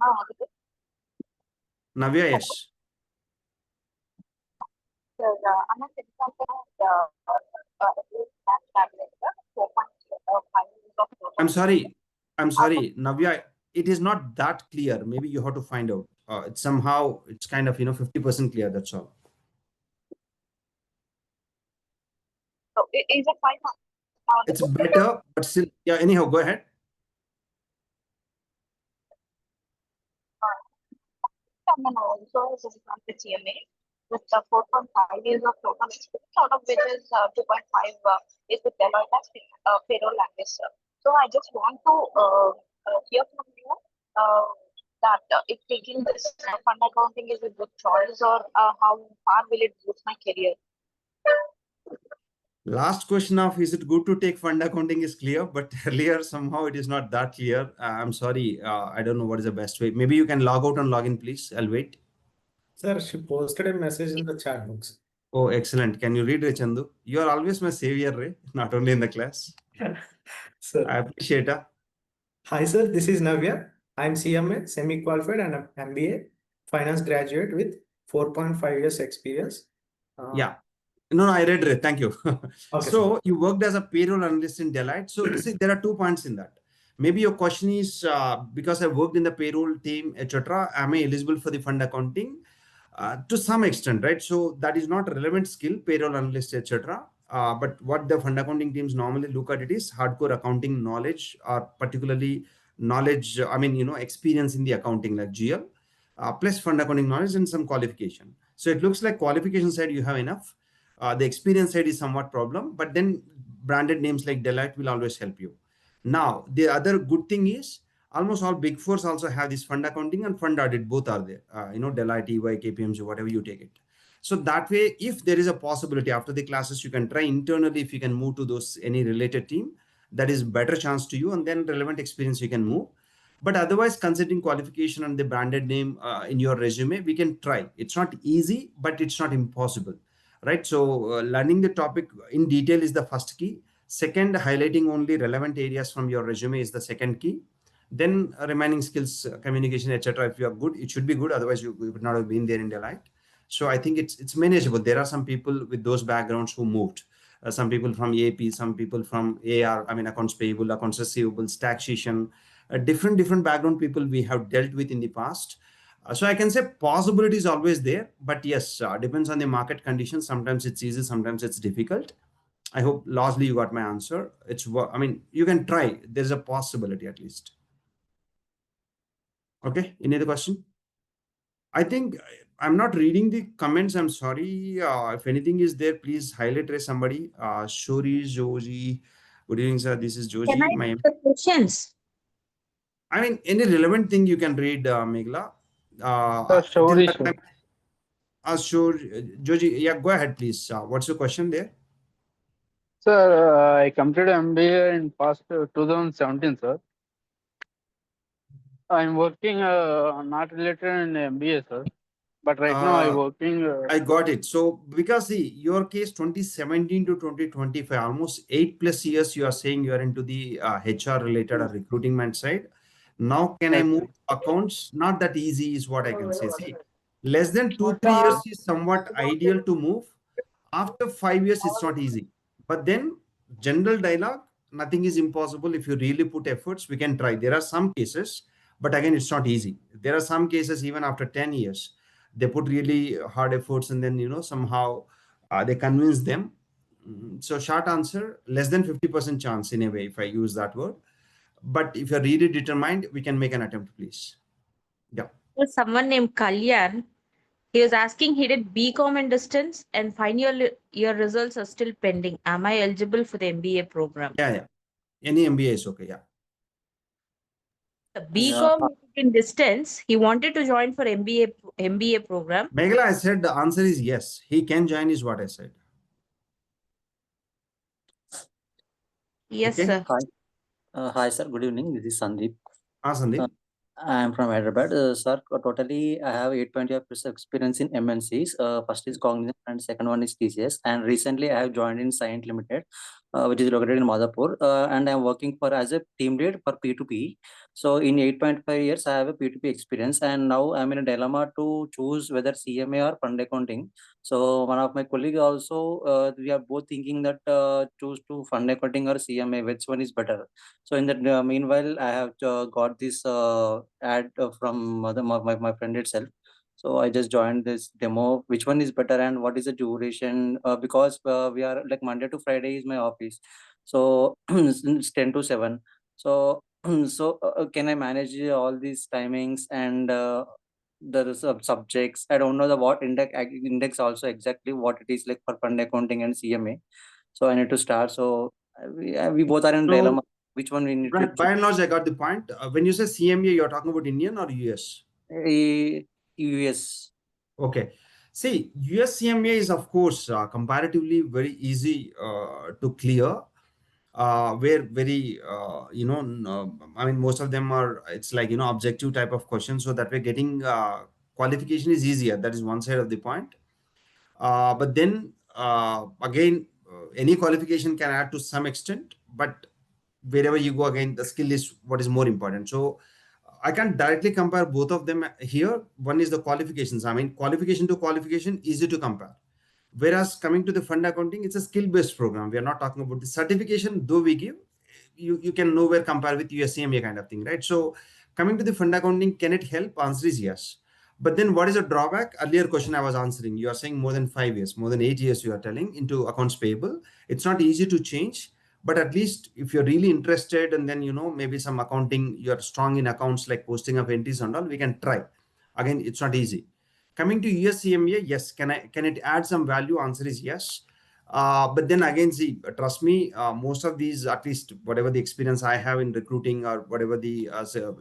I audible? Navya, yes. Sir, I'm a citizen I'm sorry, Navya, it is not that clear. Maybe you have to find out. It's somehow, it's kind of, 50% clear, that's all. So is it fine now? It's better, but still, yeah, anyhow, go ahead. I'm also a citizen with CMA with 4.5 years of total experience, out of which is 2.5 is with Deloitte as payroll language, sir. So I just want to hear from you that if taking this fund accounting is a good choice, or how far will it boost my career? Last question of is it good to take fund accounting is clear, but earlier somehow it is not that clear. I'm sorry. I don't know what is the best way. Maybe you can log out and log in, please. I'll wait. Sir, she posted a message in the chat box. Oh, excellent. Can you read, Chandu? You are always my savior, Ray, not only in the class. Sir. I appreciate it. Hi, sir. This is Navya. I'm CMA, semi-qualified and MBA finance graduate with 4.5 years experience. Yeah. No, I read it. Thank you. Okay, so sir. you worked as a payroll analyst in Deloitte. So see, there are 2 points in that. Maybe your question is, because I worked in the payroll team, etc., am I eligible for the fund accounting? To some extent, right? So that is not a relevant skill, payroll analyst, etc. But what the fund accounting teams normally look at it is hardcore accounting knowledge, or particularly knowledge, experience in the accounting like GL, plus fund accounting knowledge and some qualification. So it looks like qualification side you have enough. The experience side is somewhat problem, but then branded names like Deloitte will always help you. Now, the other good thing is, almost all big fours also have this fund accounting and fund audit, both are there. Deloitte, EY, KPMG, whatever you take it. So that way, if there is a possibility after the classes, you can try internally if you can move to those any related team, that is better chance to you, and then relevant experience you can move. But otherwise, considering qualification and the branded name in your resume, we can try. It's not easy, but it's not impossible, right? So learning the topic in detail is the first key. Second, highlighting only relevant areas from your resume is the second key. Then remaining skills, communication, etc. If you are good, it should be good. Otherwise, you would not have been there in Deloitte. So I think it's manageable. There are some people with those backgrounds who moved. Some people from AP, some people from AR, I mean accounts payable, accounts receivables, taxation, different background people we have dealt with in the past. So I can say possibility is always there, but yes, depends on the market conditions. Sometimes it's easy, sometimes it's difficult. I hope largely you got my answer. I mean, you can try. There's a possibility at least. Okay, any other question? I think I'm not reading the comments. I'm sorry. If anything is there, please highlight somebody. Shori, Joji. Good evening, sir. This is Joji. Can I ask the questions? I mean, any relevant thing you can read, Meghla. Sure, Joji. Yeah, go ahead, please. What's your question there? Sir, I completed MBA in past 2017, sir. I'm working not related in MBA, sir. But right now I'm working. I got it. So because see, your case 2017 to 2025, almost 8+ years, you are saying you are into the HR related or recruiting side. Now, can I move accounts? Not that easy is what I can say. See, less than 2-3 years is somewhat ideal to move. After 5 years, it's not easy. But then general dialogue, nothing is impossible. If you really put efforts, we can try. There are some cases, but again, it's not easy. There are some cases even after 10 years, they put really hard efforts and then, somehow they convince them. So short answer, less than 50% chance in a way, if I use that word. But if you're really determined, we can make an attempt, please. Yeah. There's someone named Kalyan. He was asking, he did BCom in distance and final year results are still pending. Am I eligible for the MBA program? Yeah. Any MBA is okay. Yeah. The BCom in distance, he wanted to join for MBA program. Meghla, I said the answer is yes. He can join is what I said. Yes, Okay. sir. Hi, sir. Good evening. This is Sandeep. Sandeep. I am from Hyderabad. Sir, totally I have 8.5 years of experience in MNCs. First is Cognizant and second one is TCS. And recently I have joined in Scient Limited, which is located in Madhapur. And I am working as a team lead for P2P. So in 8.5 years, I have a P2P experience. And now I'm in a dilemma to choose whether CMA or fund accounting. So one of my colleagues also, we are both thinking that choose to fund accounting or CMA, which one is better. So in that meanwhile, I have got this ad from my friend itself. So I just joined this demo. Which one is better and what is the duration? Because we are like Monday to Friday is my office. So it's 10 to 7. So can I manage all these timings and the subjects? I don't know the what index also exactly what it is like for fund accounting and CMA. So I need to start. So we both are in dilemma. Which one we need to choose? By and large, I got the point. When you say CMA, you're talking about Indian or US? US. Okay. See, US CMA is, of course, comparatively very easy to clear. Where very, I mean, most of them are, it's like, objective type of questions. So that way getting qualification is easier. That is one side of the point. But then again, any qualification can add to some extent, but wherever you go, again, the skill is what is more important. So I can directly compare both of them here. One is the qualifications. I mean, qualification to qualification, easy to compare. Whereas coming to the fund accounting, it's a skill-based program. We are not talking about the certification, though we give, you can nowhere compare with USCMA kind of thing, right? So coming to the fund accounting, can it help? Answer is yes. But then what is a drawback? Earlier question I was answering, you are saying more than 5 years, more than 8 years you are telling into accounts payable. It's not easy to change, but at least if you're really interested and then, maybe some accounting, you're strong in accounts like posting of entries and all, we can try. Again, it's not easy. Coming to USCMA, yes, can it add some value? Answer is yes. But then again, see, trust me, most of these, at least whatever the experience I have in recruiting or whatever the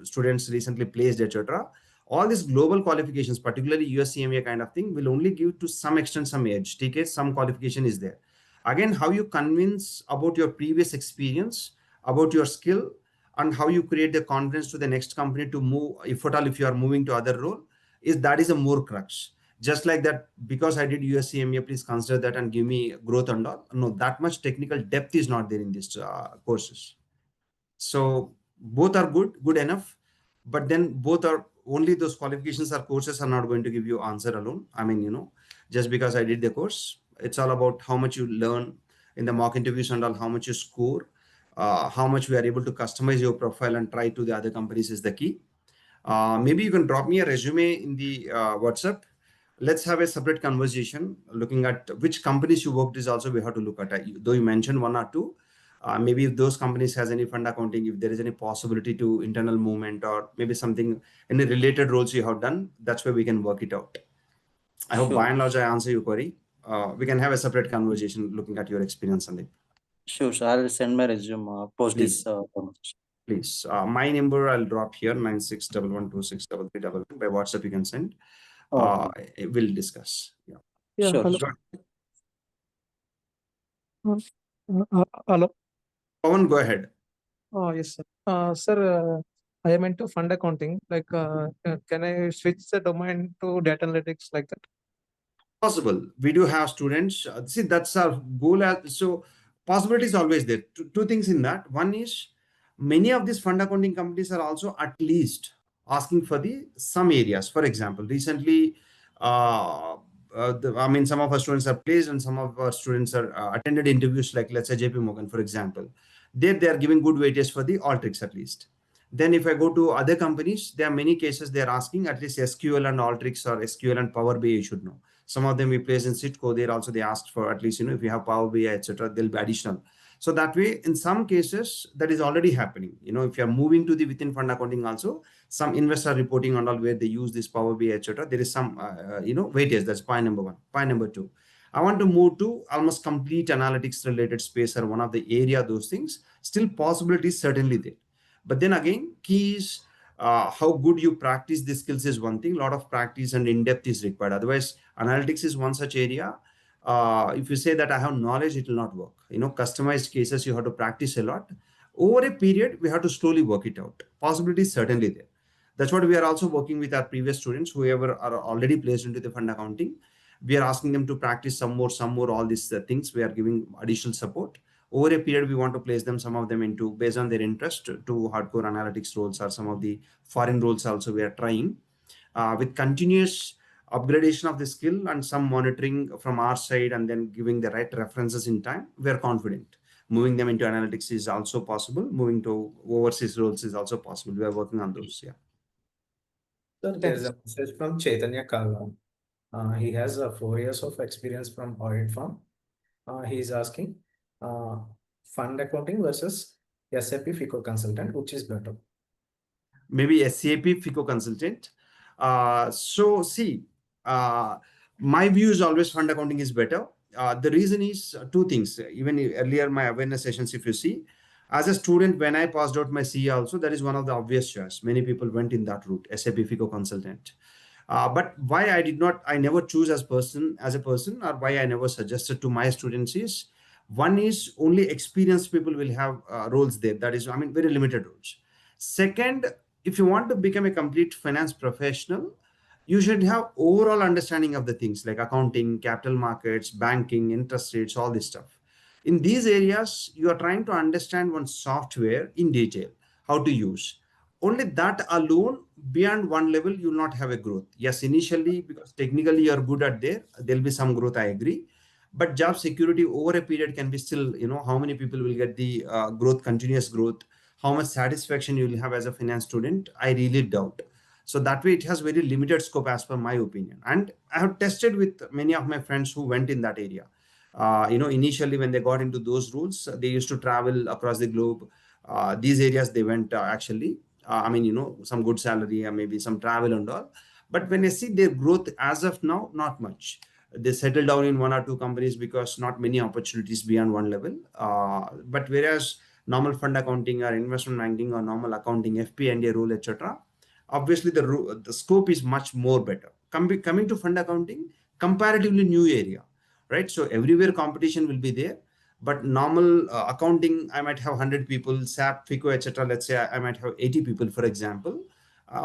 students recently placed, etc., all these global qualifications, particularly USCMA kind of thing, will only give to some extent some edge. TK, some qualification is there. Again, how you convince about your previous experience, about your skill, and how you create the confidence to the next company to move, if at all, if you are moving to other role, that is a more crux. Just like that, because I did USCMA, please consider that and give me growth and all. No, that much technical depth is not there in these courses. So both are good enough, but then both are only those qualifications or courses are not going to give you answer alone. I mean, just because I did the course, it's all about how much you learn in the mock interviews and all, how much you score, how much we are able to customize your profile and try to the other companies is the key. Maybe you can drop me a resume in the WhatsApp. Let's have a separate conversation looking at which companies you worked is also we have to look at. Though you mentioned one or two, maybe if those companies has any fund accounting, if there is any possibility to internal movement or maybe something, any related roles you have done, that's where we can work it out. I hope by and large I answer your query. We can have a separate conversation looking at your experience, Sandeep. Sure, I'll send my resume post this conversation. Please. My number I'll drop here, 9611263311. By WhatsApp you can send. We'll discuss. Yeah, Sure. hello. Hello. Pawan, go ahead. Oh, yes, sir. Sir, I am into fund accounting. Like, can I switch the domain to data analytics like that? Possible. We do have students. See, that's our goal. So possibility is always there. Two things in that. One is many of these fund accounting companies are also at least asking for some areas. For example, recently, some of our students are placed and some of our students are attended interviews like, let's say, JP Morgan, for example. They are giving good weightage for the Alteryx at least. Then if I go to other companies, there are many cases they're asking at least SQL and Alteryx or SQL and Power BI you should know. Some of them we place in Sitco. There also they asked for at least, if you have Power BI, etc., they'll be additional. So that way, in some cases, that is already happening. If you're moving to the within fund accounting also, some investor reporting and all where they use this Power BI, etc., there is some, weightage. That's point number one. Point number two, I want to move to almost complete analytics related space or one of the area, those things, still possibilities certainly there. But then again, key is how good you practice the skills is one thing. A lot of practice and in-depth is required. Otherwise, analytics is one such area. If you say that I have knowledge, it will not work. Customized cases, you have to practice a lot. Over a period, we have to slowly work it out. Possibility is certainly there. That's what we are also working with our previous students, whoever are already placed into the fund accounting. We are asking them to practice some more, all these things. We are giving additional support. Over a period, we want to place them, some of them into, based on their interest, to hardcore analytics roles or some of the foreign roles also we are trying. With continuous upgradation of the skill and some monitoring from our side and then giving the right references in time, we are confident. Moving them into analytics is also possible. Moving to overseas roles is also possible. We are working on those. Yeah. So there's a message from Chaitanya Kalwan. He has 4 years of experience from audit firm. He is asking fund accounting versus SAP FICO consultant, which is better? Maybe SAP FICO consultant. So see, my view is always fund accounting is better. The reason is two things. Even earlier my awareness sessions, if you see, as a student, when I passed out my CA also, that is one of the obvious choice. Many people went in that route, SAP FICO consultant. But why I never choose as a person, or why I never suggested to my students is, one is only experienced people will have roles there. That is, very limited roles. Second, if you want to become a complete finance professional, you should have overall understanding of the things like accounting, capital markets, banking, interest rates, all this stuff. In these areas, you are trying to understand one software in detail, how to use. Only that alone, beyond one level, you will not have a growth. Yes, initially, because technically you're good at there'll be some growth, I agree. But job security over a period can be still, how many people will get the growth, continuous growth, how much satisfaction you will have as a finance student, I really doubt. So that way it has very limited scope as per my opinion. And I have tested with many of my friends who went in that area. Initially when they got into those roles, they used to travel across the globe. These areas they went actually, some good salary and maybe some travel and all. But when I see their growth as of now, not much. they settle down in one or two companies because not many opportunities beyond one level. But whereas normal fund accounting or investment banking or normal accounting, FP&A role, etc., obviously the scope is much more better. Coming to fund accounting, comparatively new area, right? So everywhere competition will be there. But normal accounting, I might have 100 people, SAP, FICO, etc. Let's say I might have 80 people, for example.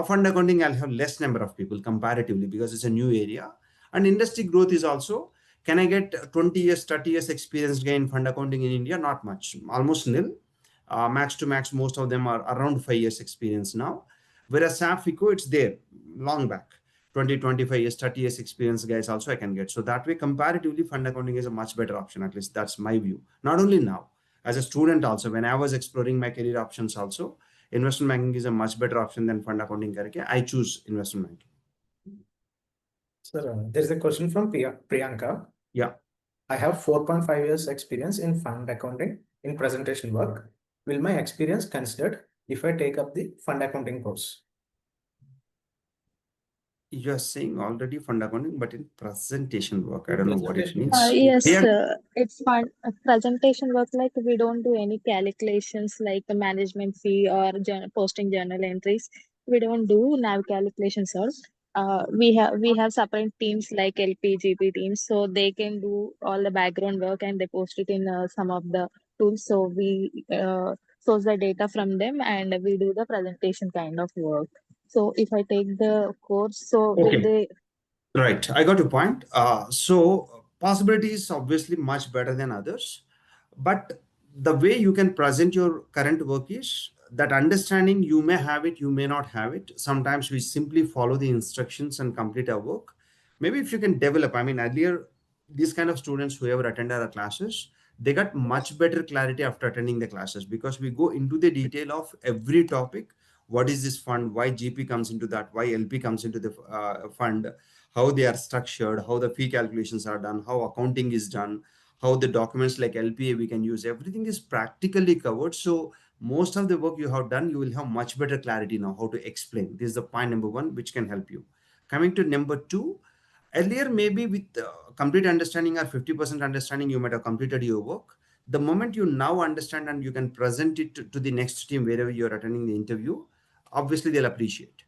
Fund accounting, I'll have less number of people comparatively because it's a new area. And industry growth is also, can I get 20 years, 30 years experience gain fund accounting in India? Not much, almost nil. Max to max, most of them are around 5 years experience now. Whereas SAP, FICO, it's there long back. 20, 25 years, 30 years experience guys also I can get. So that way, comparatively, fund accounting is a much better option. At least that's my view. Not only now, as a student also, when I was exploring my career options also, investment banking is a much better option than fund accounting. I choose investment banking. Sir, there's a question from Priyanka. Yeah. I have 4.5 years experience in fund accounting in presentation work. Will my experience considered if I take up the fund accounting course? You're saying already fund accounting, but in presentation work. I don't know what it means. Yes, Yeah. it's fun. Presentation work, like we don't do any calculations like the management fee or posting journal entries. We don't do NAV calculations or we have separate teams like LP, GP teams, so they can do all the background work and they post it in some of the tools. So we source the data from them and we do the presentation kind of work. So if I take the course, so will Okay. they? Right. I got your point. So possibility is obviously much better than others, but the way you can present your current work is that understanding you may have it, you may not have it. Sometimes we simply follow the instructions and complete our work. Maybe if you can develop, I mean, earlier, these kind of students who ever attended our classes, they got much better clarity after attending the classes because we go into the detail of every topic. What is this fund? Why GP comes into that? Why LP comes into the fund? How they are structured, how the fee calculations are done, how accounting is done, how the documents like LPA we can use. Everything is practically covered. So most of the work you have done, you will have much better clarity now how to explain. This is the point number one, which can help you. Coming to number two, earlier maybe with complete understanding or 50% understanding, you might have completed your work. The moment you now understand and you can present it to the next team wherever you're attending the interview, obviously they'll appreciate.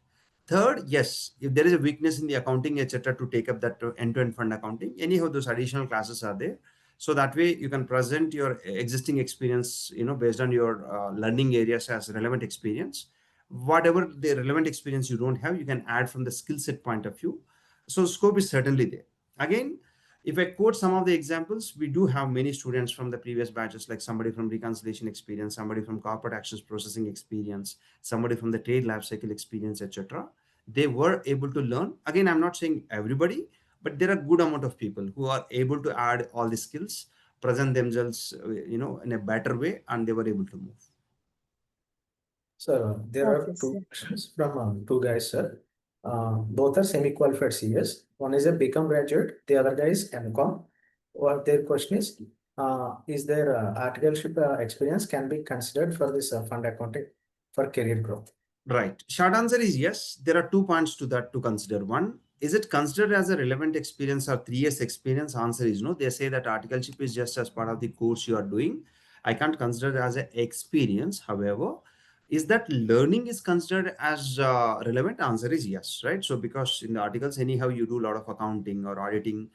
Third, yes, if there is a weakness in the accounting, etc., to take up that end-to-end fund accounting, anyhow, those additional classes are there. So that way you can present your existing experience, based on your learning areas as relevant experience. Whatever the relevant experience you don't have, you can add from the skill set point of view. So scope is certainly there. Again, if I quote some of the examples, we do have many students from the previous batches, like somebody from reconciliation experience, somebody from corporate actions processing experience, somebody from the trade life cycle experience, etc. They were able to learn. Again, I'm not saying everybody, but there are good amount of people who are able to add all the skills, present themselves, in a better way, and they were able to move. Sir, there are two questions from two guys, sir. Both are semi-qualified CS. One is a BCom graduate, the other guy is MCom. Their question is their articleship experience can be considered for this fund accounting for career growth? Right. Short answer is yes. There are 2 points to that to consider. One, is it considered as a relevant experience or 3 years experience? Answer is no. They say that articleship is just as part of the course you are doing. I can't consider it as an experience. However, is that learning is considered as relevant? Answer is yes, right? So because in the articles, anyhow, you do a lot of accounting or auditing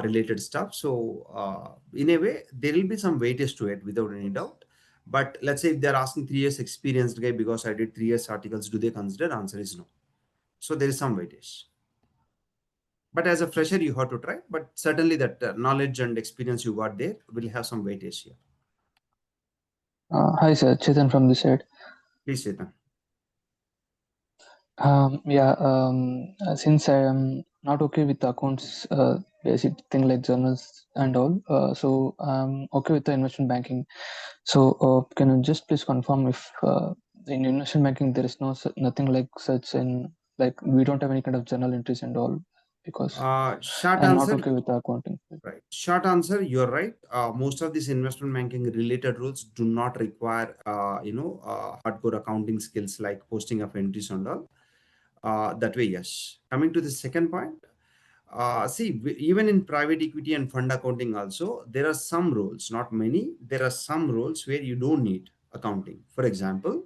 related stuff. So in a way, there will be some weightage to it without any doubt. But let's say if they're asking 3 years experienced guy because I did 3 years articles, do they consider? Answer is no. So there is some weightage. But as a fresher, you have to try. But certainly that knowledge and experience you got there will have some weightage here. Hi, sir. Chetan from this side. Please, Chetan. Since I am not okay with the accounts, basic thing like journals and all, so I'm okay with the investment banking. So can you just please confirm if in investment banking there is nothing like such in, like we don't have any kind of journal entries and all, because I'm not okay with the accounting. Right. Short answer, you're right. Most of these investment banking related rules do not require, hardcore accounting skills like posting of entries and all. That way, yes. Coming to the second point, See, even in private equity and fund accounting also, there are some roles, not many. There are some roles where you don't need accounting. For example,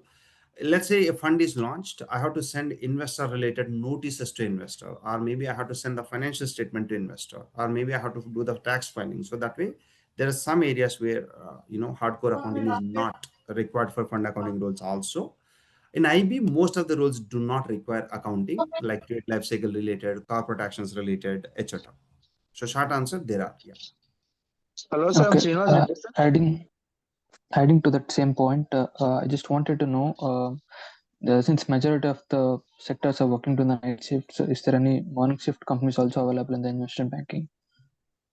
let's say a fund is launched, I have to send investor related notices to investor, or maybe I have to send the financial statement to investor, or maybe I have to do the tax filing. So that way, there are some areas where, hardcore accounting is not required for fund accounting roles also. In IB, most of the roles do not require accounting, like trade life cycle related, corporate actions related, etc. So short answer, there are, yeah. Hello, sir. I'm Okay, Srinivas. adding to that same point, I just wanted to know, since majority of the sectors are working to the night shift, so is there any morning shift companies also available in the investment banking?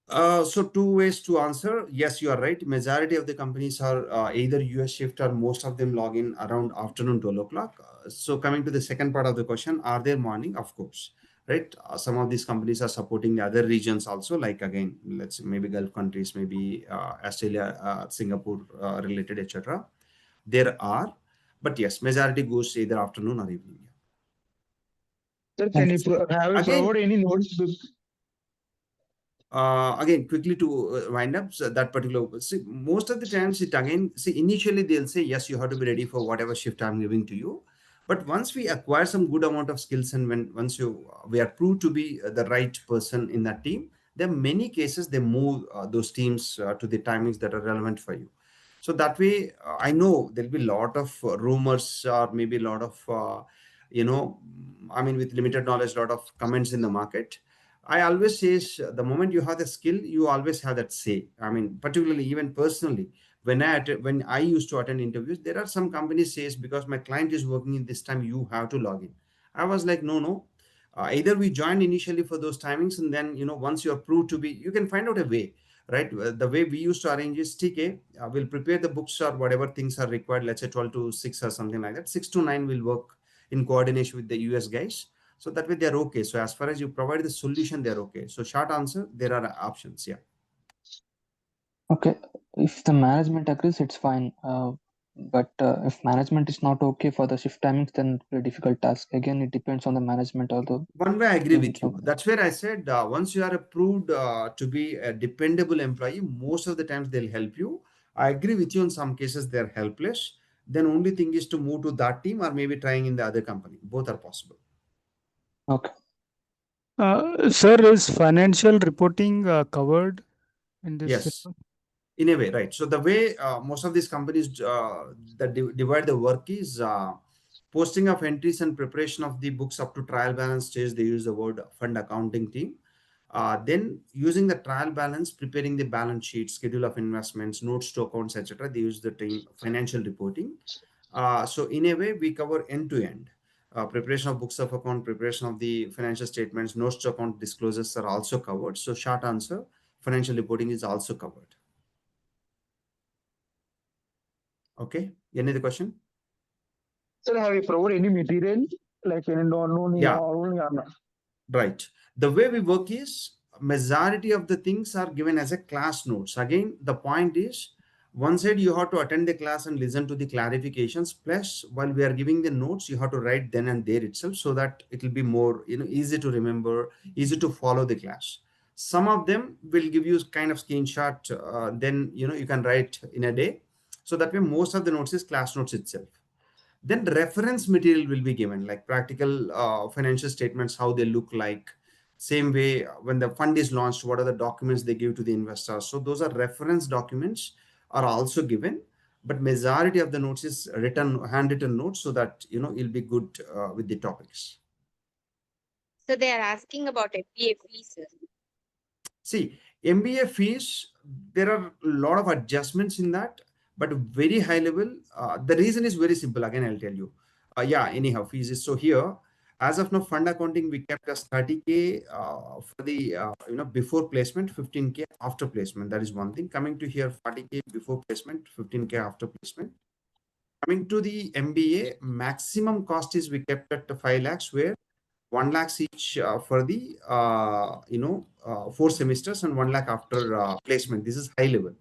So two ways to answer. Yes, you are right. Majority of the companies are either US shift or most of them log in around afternoon 12 o'clock. So coming to the second part of the question, are there morning? Of course, right? Some of these companies are supporting the other regions also, like again, let's say maybe Gulf countries, maybe Australia, Singapore related, etc. There are, but yes, majority goes either afternoon or evening. Sir, can you have you Again, provide any notes? Again, quickly to wind up that particular, see, most of the times it again, see, initially they'll say, yes, you have to be ready for whatever shift I'm giving to you. But once we acquire some good amount of skills and once we are proved to be the right person in that team, there are many cases they move those teams to the timings that are relevant for you. So that way, I know there'll be a lot of rumors or maybe a lot of, I mean, with limited knowledge, a lot of comments in the market. I always say the moment you have the skill, you always have that say. I mean, particularly even personally, when I used to attend interviews, there are some companies says because my client is working in this time, you have to log in. I was like, no. Either we join initially for those timings, and then once you are proved to be, you can find out a way, right? The way we used to arrange is TK. We'll prepare the books or whatever things are required. Let's say 12 to 6 or something like that. 6 to 9 will work in coordination with the US guys. So that way they're okay. So as far as you provide the solution, they're okay. So short answer, there are options. Yeah. Okay, if the management agrees, it's fine. But if management is not okay for the shift timings, then it's a difficult task. Again, it depends on the management. Although one way I agree with you. That's where I said once you are approved to be a dependable employee, most of the times they'll help you. I agree with you. In some cases, they're helpless. Then only thing is to move to that team or maybe trying in the other company. Both are possible. Okay. Sir, is financial reporting covered in this? Yes, in a way, right? So the way most of these companies that divide the work is posting of entries and preparation of the books up to trial balance stage. They use the word fund accounting team. Then using the trial balance, preparing the balance sheet, schedule of investments, notes to accounts, etc. They use the team financial reporting. So in a way, we cover end to end. Preparation of books of account, preparation of the financial statements, notes to account disclosures are also covered. So short answer, financial reporting is also covered. Okay. Any other question? Sir, have you provided any material like any Yeah. only Right. The way we work is majority of the things are given as a class notes. Again, the point is one side you have to attend the class and listen to the clarifications. Plus, while we are giving the notes, you have to write then and there itself so that it will be more easy to remember, easy to follow the class. Some of them will give you kind of screenshot. Then you can write in a day. So that way, most of the notes is class notes itself. Then reference material will be given, like practical financial statements, how they look like. Same way, when the fund is launched, what are the documents they give to the investors? So those are reference documents are also given, but majority of the notes is handwritten notes, so that you'll be good with the topics. So they are asking about MBA fees. See, MBA fees, there are a lot of adjustments in that, but very high level. The reason is very simple. Again, I'll tell you. Anyhow, fees is so here. As of now, fund accounting we kept as 30K for the before placement, 15K after placement. That is one thing. Coming to here, 40K before placement, 15K after placement. Coming to the MBA, maximum cost is we kept at 5 lakhs, where 1 lakh each for the 4 semesters and 1 lakh after placement. This is high level.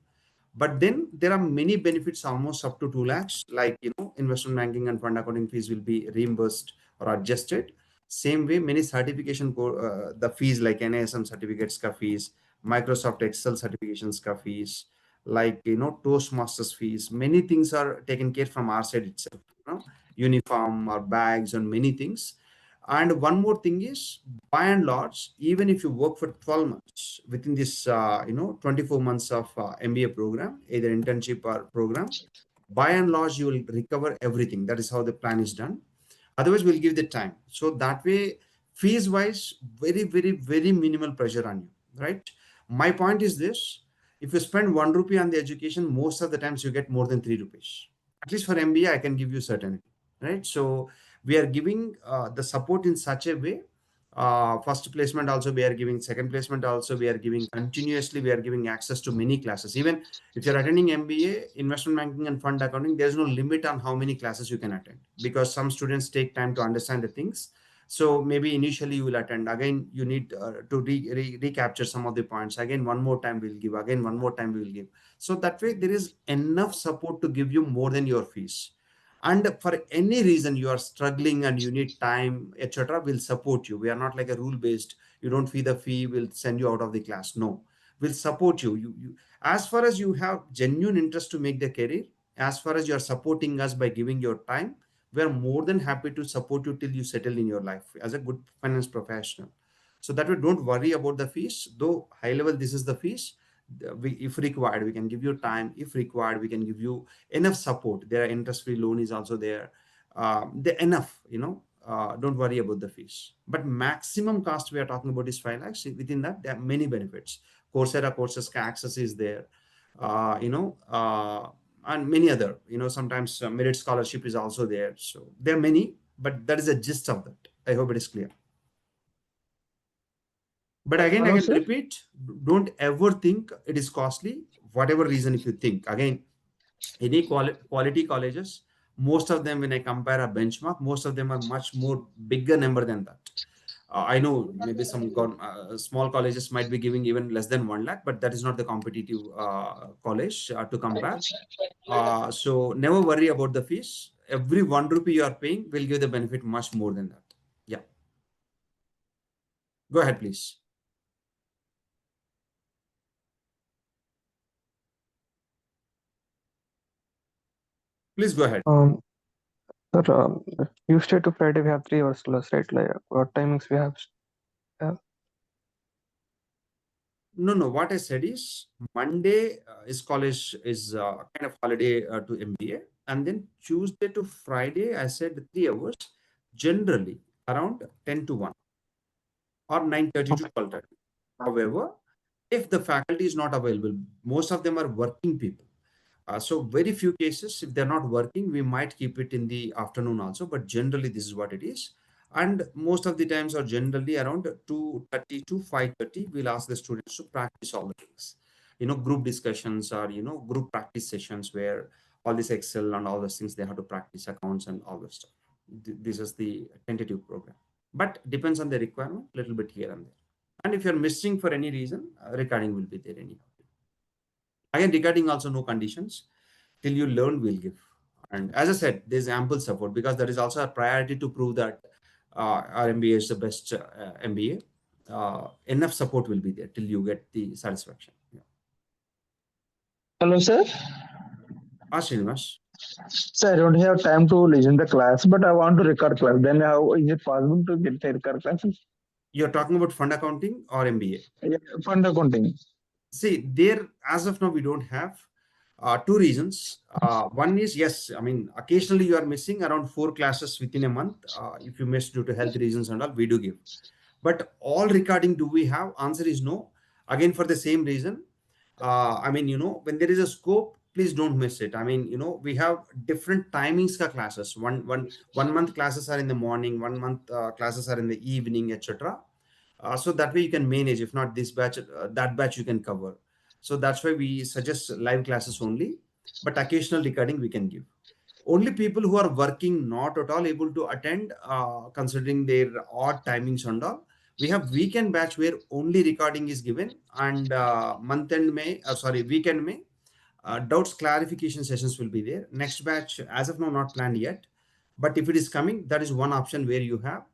But then there are many benefits almost up to 2 lakhs, like investment banking and fund accounting fees will be reimbursed or adjusted. Same way, many certification the fees like NISM certificates ka fees, Microsoft Excel certifications ka fees, like Toastmasters fees. Many things are taken care from our side itself. Uniform or bags and many things. And one more thing is, by and large, even if you work for 12 months within this 24 months of MBA program, either internship or program, by and large you will recover everything. That is how the plan is done. Otherwise we'll give the time. So that way, fees wise, very, very, very minimal pressure on you, right? My point is this: if you spend 1 rupee on the education, most of the times you get more than 3 rupees. At least for MBA, I can give you certainty, right? So we are giving the support in such a way. First placement also we are giving, second placement also we are giving, continuously we are giving access to many classes. Even if you're attending MBA, investment banking and fund accounting, there's no limit on how many classes you can attend, because some students take time to understand the things. So maybe initially you will attend, again you need to recapture some of the points, again one more time we'll give, again one more time we will give. So that way there is enough support to give you more than your fees. And for any reason you are struggling and you need time, etc., we'll support you. We are not like a rule based, you don't fee the fee, we'll send you out of the class. No, we'll support you. As far as you have genuine interest to make the career, as far as you are supporting us by giving your time, we are more than happy to support you till you settle in your life as a good finance professional. So that way, don't worry about the fees. Though high level, this is the fees. If required, we can give you time. If required, we can give you enough support. There are interest-free loan is also there. They're enough, don't worry about the fees. But maximum cost we are talking about is 5 lakhs. Within that, there are many benefits. Coursera courses access is there, and many other, sometimes merit scholarship is also there. So there are many, but that is the gist of that. I hope it is clear. But again, I can repeat, don't ever think it is costly. Whatever reason, if you think, again, any quality colleges, most of them, when I compare a benchmark, most of them are much more bigger number than that. I know maybe some small colleges might be giving even less than 1 lakh, but that is not the competitive college to compare. So never worry about the fees. Every 1 rupee you are paying will give the benefit much more than that. Yeah. Go ahead, please. Please go ahead. Sir, Tuesday to Friday we have 3 hours class, right? Like what timings we have? No. What I said is Monday is college is kind of holiday to MBA, and then Tuesday to Friday I said 3 hours, generally around 10 to 1 or 9:30 to 12:30. However, if the faculty is not available, most of them are working people. So very few cases, if they're not working, we might keep it in the afternoon also, but generally this is what it is. And most of the times are generally around 2:30 to 5:30, we'll ask the students to practice all the things. Group discussions or, group practice sessions where all this Excel and all those things, they have to practice accounts and all this stuff. This is the tentative program. But depends on the requirement, a little bit here and there. And if you're missing for any reason, recording will be there anyhow. Again, regarding also no conditions. Till you learn, we'll give. And as I said, there's ample support because there is also a priority to prove that our MBA is the best MBA. Enough support will be there till you get the satisfaction. Yeah. Hello, sir. Srinivas. Sir, I don't have time to listen the class, but I want to record class. Then how is it possible to get the record classes? You're talking about fund accounting or MBA? Yeah, fund accounting. See, there, as of now, we don't have. 2 reasons. One is, yes, I mean, occasionally you are missing around 4 classes within a month. If you miss due to health reasons and all, we do give. But all recording do we have? Answer is no. Again, for the same reason. I mean, when there is a scope, please don't miss it. I mean, we have different timings ka classes. One month classes are in the morning, 1 month classes are in the evening, etc. So that way you can manage. If not this batch, that batch you can cover. So that's why we suggest live classes only, but occasional recording we can give. Only people who are working, not at all able to attend, considering their odd timings and all. We have weekend batch where only recording is given, and weekend May, doubts clarification sessions will be there. Next batch, as of now, not planned yet. But if it is coming, that is one option where you have.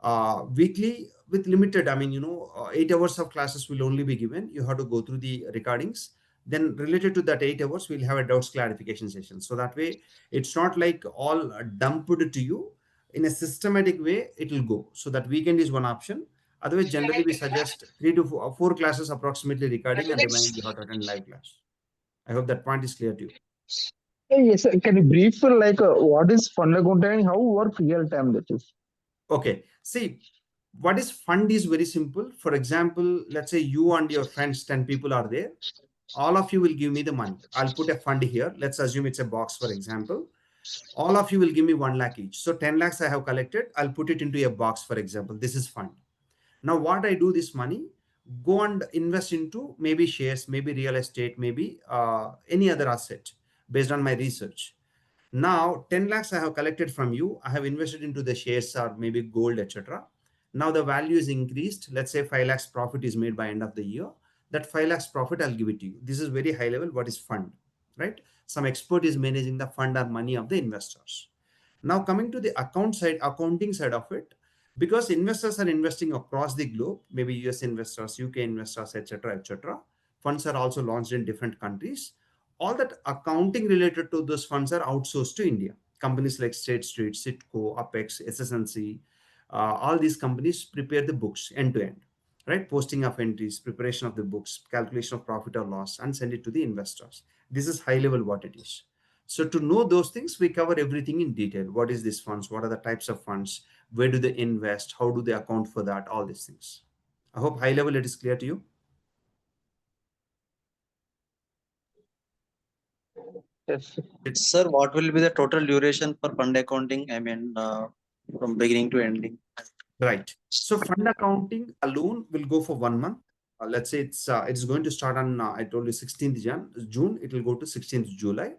weekly with limited, 8 hours of classes will only be given. You have to go through the recordings. Then related to that 8 hours, we'll have a doubts clarification session. So that way, it's not like all dumped to you. In a systematic way, it will go. So that weekend is one option. Otherwise, generally we suggest 3 to 4 classes approximately recording, and remaining you have to attend live class. I hope that point is clear to you. Yes, sir. Can you brief like what is fund accounting? How work real time that is? Okay. See, what is fund is very simple. For example, let's say you and your friends, 10 people are there. All of you will give me the money. I'll put a fund here. Let's assume it's a box, for example. All of you will give me 1 lakh each. So 10 lakhs I have collected. I'll put it into a box, for example. This is fund. Now, what I do this money, go and invest into maybe shares, maybe real estate, maybe any other asset based on my research. Now, 10 lakhs I have collected from you. I have invested into the shares or maybe gold, etc. Now the value is increased. Let's say 5 lakhs profit is made by end of the year. That 5 lakhs profit, I'll give it to you. This is very high level. What is fund, right? Some expert is managing the fund or money of the investors. Now coming to the accounting side of it, because investors are investing across the globe, maybe US investors, UK investors, etc., etc. Funds are also launched in different countries. All that accounting related to those funds are outsourced to India. Companies like State Street, Citco, Apex, SSNC, all these companies prepare the books end to end, right? Posting of entries, preparation of the books, calculation of profit or loss, and send it to the investors. This is high level what it is. So to know those things, we cover everything in detail. What is this funds? What are the types of funds? Where do they invest? How do they account for that? All these things. I hope high level it is clear to you. Yes. Sir, what will be the total duration for fund accounting? From beginning to ending. Right. So fund accounting alone will go for 1 month. Let's say it's going to start on I told you 16th June. It will go to 16th July.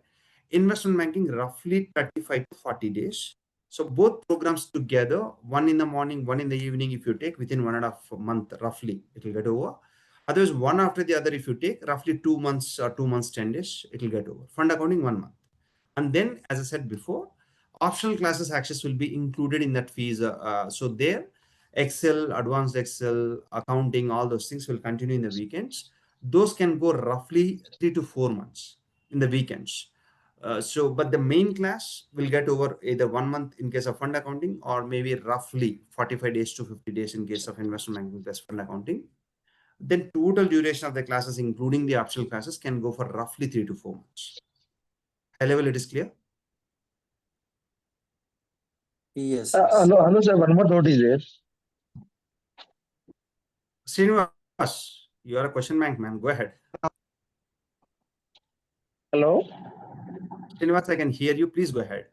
Investment banking roughly 35 to 40 days. So both programs together, one in the morning, one in the evening, if you take within 1.5 month, roughly, it will get over. Otherwise, one after the other, if you take roughly 2 months or 2 months, 10 days, it will get over. Fund accounting 1 month. And then, as I said before, optional classes access will be included in that fees. So there, Excel, advanced Excel, accounting, all those things will continue in the weekends. Those can go roughly 3 to 4 months in the weekends. But the main class will get over either 1 month in case of fund accounting, or maybe roughly 45 days to 50 days in case of investment banking plus fund accounting. Then total duration of the classes, including the optional classes, can go for roughly 3 to 4 months. High level, it is clear? Yes. Hello, sir. One more doubt is there. Srinivas, you are a question bank man. Go ahead. Hello. Srinivas, I can hear you. Please go ahead.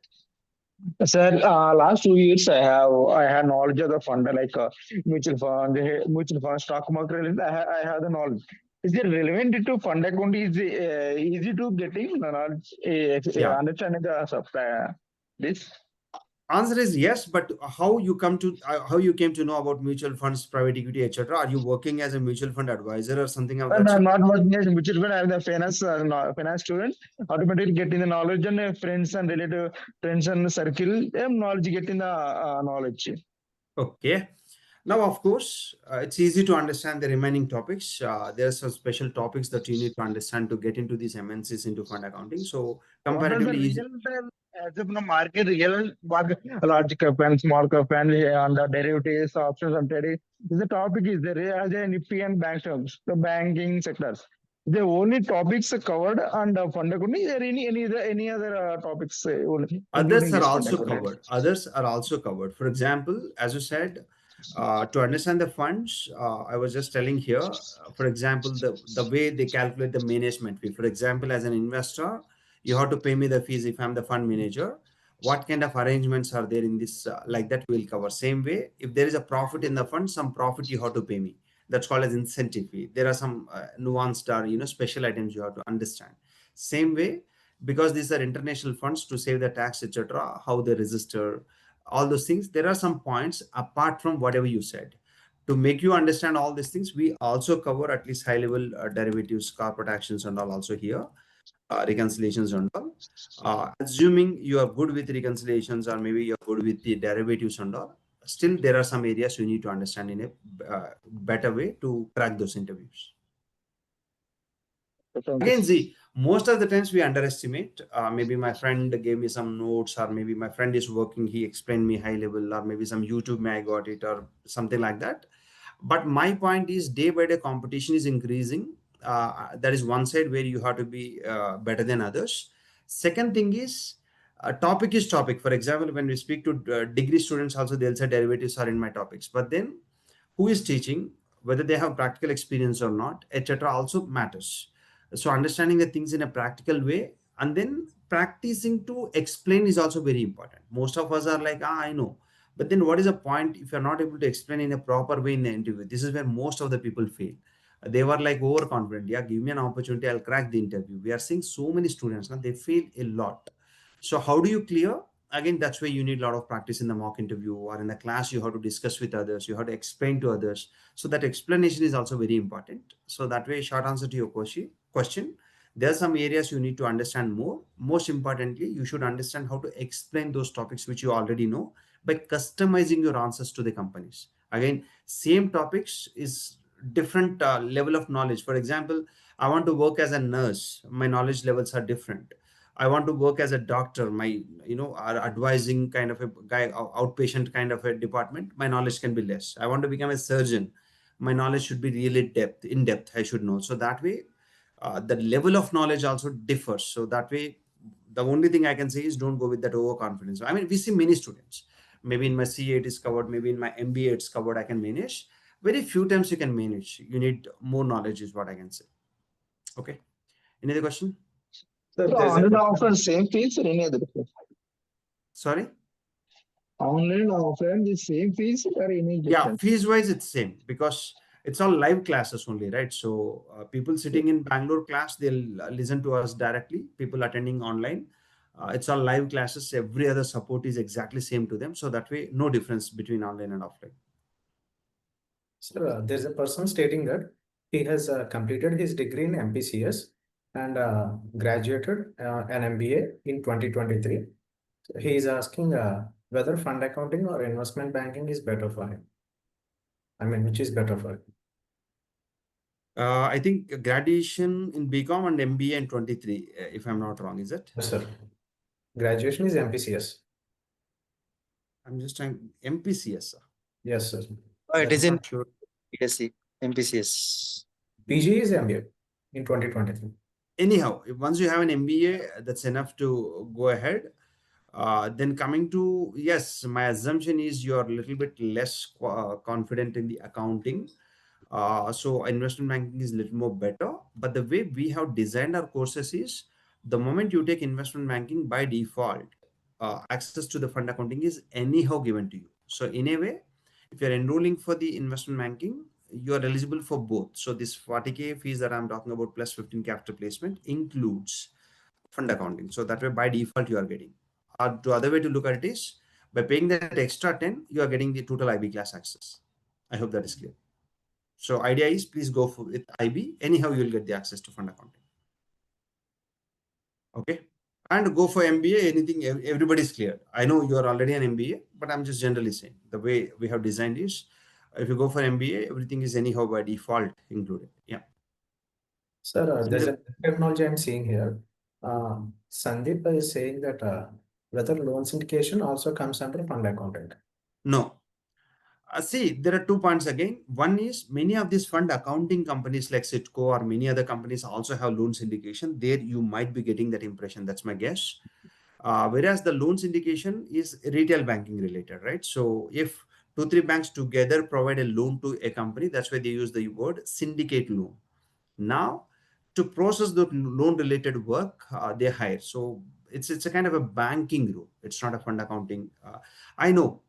Sir, last 2 years I had knowledge of the fund like mutual fund, stock market. I have the knowledge. Is it relevant to fund account? Is easy to getting knowledge, understanding the this? Answer is yes, but how you came to know about mutual funds, private equity, etc.? Are you working as a mutual fund advisor or something of that And sort? I'm not working as a mutual fund. I'm the finance student. Automatically getting the knowledge and friends and relative friends and circle. Knowledge getting the knowledge. Okay. Now, of course, it's easy to understand the remaining topics. There are some special topics that you need to understand to get into these MNCs into fund accounting. So comparatively easy. As of the market, large cap and small cap and the derivatives, options and trading. The topic is there as a NIFTY and bank terms, the banking sectors. The only topics covered under fund accounting. Is there any other topics? Others are also covered. Others are also covered. For example, as you said, to understand the funds, I was just telling here, for example, the way they calculate the management fee. For example, as an investor, you have to pay me the fees if I'm the fund manager. What kind of arrangements are there in this? Like that, we'll cover. Same way, if there is a profit in the fund, some profit you have to pay me. That's called as incentive fee. There are some nuanced or special items you have to understand. Same way, because these are international funds to save the tax, etc., how they register, all those things, there are some points apart from whatever you said. To make you understand all these things, we also cover at least high level derivatives, corporate actions and all also here, reconciliations and all. Assuming you are good with reconciliations or maybe you're good with the derivatives and all, still there are some areas you need to understand in a better way to crack those interviews. Again, see, most of the times we underestimate. Maybe my friend gave me some notes, or maybe my friend is working, he explained me high level, or maybe some YouTube may I got it, or something like that. But my point is, day by day competition is increasing. That is one side where you have to be better than others. Second thing is, topic is topic. For example, when we speak to degree students also, they'll say derivatives are in my topics. But then who is teaching, whether they have practical experience or not, etc., also matters. So understanding the things in a practical way and then practicing to explain is also very important. Most of us are like, I know. But then what is the point if you're not able to explain in a proper way in the interview? This is where most of the people fail. They were like overconfident. Yeah, give me an opportunity, I'll crack the interview. We are seeing so many students now, they fail a lot. So how do you clear? Again, that's where you need a lot of practice in the mock interview or in the class. You have to discuss with others, you have to explain to others. So that explanation is also very important. So that way, short answer to your question, there are some areas you need to understand more. Most importantly, you should understand how to explain those topics which you already know by customizing your answers to the companies. Again, same topics is different level of knowledge. For example, I want to work as a nurse, my knowledge levels are different. I want to work as a doctor, my, advising kind of a guy, outpatient kind of a department, my knowledge can be less. I want to become a surgeon, my knowledge should be really in depth, I should know. So that way, the level of knowledge also differs. So that way, the only thing I can say is don't go with that overconfidence. I mean, we see many students, maybe in my CA it is covered, maybe in my MBA it's covered, I can manage. Very few times you can manage. You need more knowledge is what I can say. Okay. Any other question? So online and offline same fees or any other difference? Sorry? Online and offline the same fees or any difference? Yeah, fees wise it's same because it's all live classes only, right? So people sitting in Bangalore class, they'll listen to us directly. People attending online, it's all live classes. Every other support is exactly same to them. So that way, no difference between online and offline. Sir, there's a person stating that he has completed his degree in MPCS and graduated an MBA in 2023. So he is asking whether fund accounting or investment banking is better for him. I mean, which is better for him? I think graduation in BCom and MBA in 23, if I'm not wrong, is it? Yes, sir. Graduation is MPCS. I'm just trying MPCS. Sir. Yes, sir. Oh, it is in sure. PSC, MPCS. PG is MBA in 2023. Anyhow, once you have an MBA, that's enough to go ahead. Then coming to, yes, my assumption is you're a little bit less confident in the accounting. So investment banking is a little more better. But the way we have designed our courses is the moment you take investment banking, by default, access to the fund accounting is anyhow given to you. So in a way, if you're enrolling for the investment banking, you are eligible for both. So this 40K fees that I'm talking about plus 15K after placement includes fund accounting. So that way by default you are getting. The other way to look at it is by paying that extra 10, you are getting the total IB class access. I hope that is clear. So idea is please go with IB. Anyhow, you'll get the access to fund accounting. Okay. And go for MBA, anything, everybody's clear. I know you are already an MBA, but I'm just generally saying the way we have designed is if you go for MBA, everything is anyhow by default included. Yeah. Sir, there's a technology I'm seeing here. Sandeep is saying that whether loan syndication also comes under fund accounting. No. See, there are 2 points again. One is many of these fund accounting companies like Citco or many other companies also have loan syndication. There you might be getting that impression. That's my guess. Whereas the loan syndication is retail banking related, right? So if 2-3 banks together provide a loan to a company, that's why they use the word syndicate loan. Now, to process the loan related work, they hire. So it's a kind of a banking rule. It's not a fund accounting. I know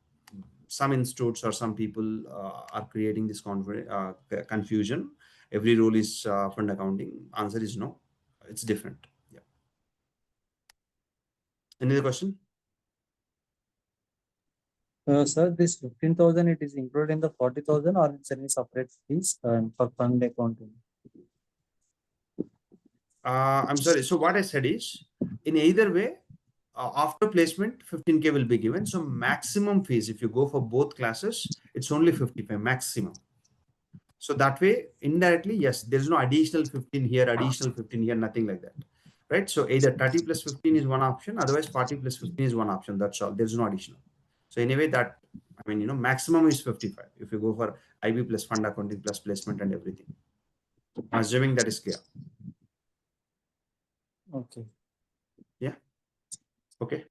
some institutes or some people are creating this confusion. Every role is fund accounting. Answer is no. It's different. Yeah. Any other question? Sir, this 15,000, it is included in the 40,000 or it's any separate fees for fund accounting? I'm sorry. So what I said is, in either way, after placement, 15K will be given. So maximum fees, if you go for both classes, it's only 55 maximum. So that way, indirectly, yes, there's no additional 15 here, additional 15 here, nothing like that. Right? So either 30 plus 15 is one option, otherwise 40 plus 15 is one option. That's all. There's no additional. So anyway, that, I mean, maximum is 55 if you go for IB plus fund accounting plus placement and everything. I'm assuming that is clear. Okay. Yeah. Okay.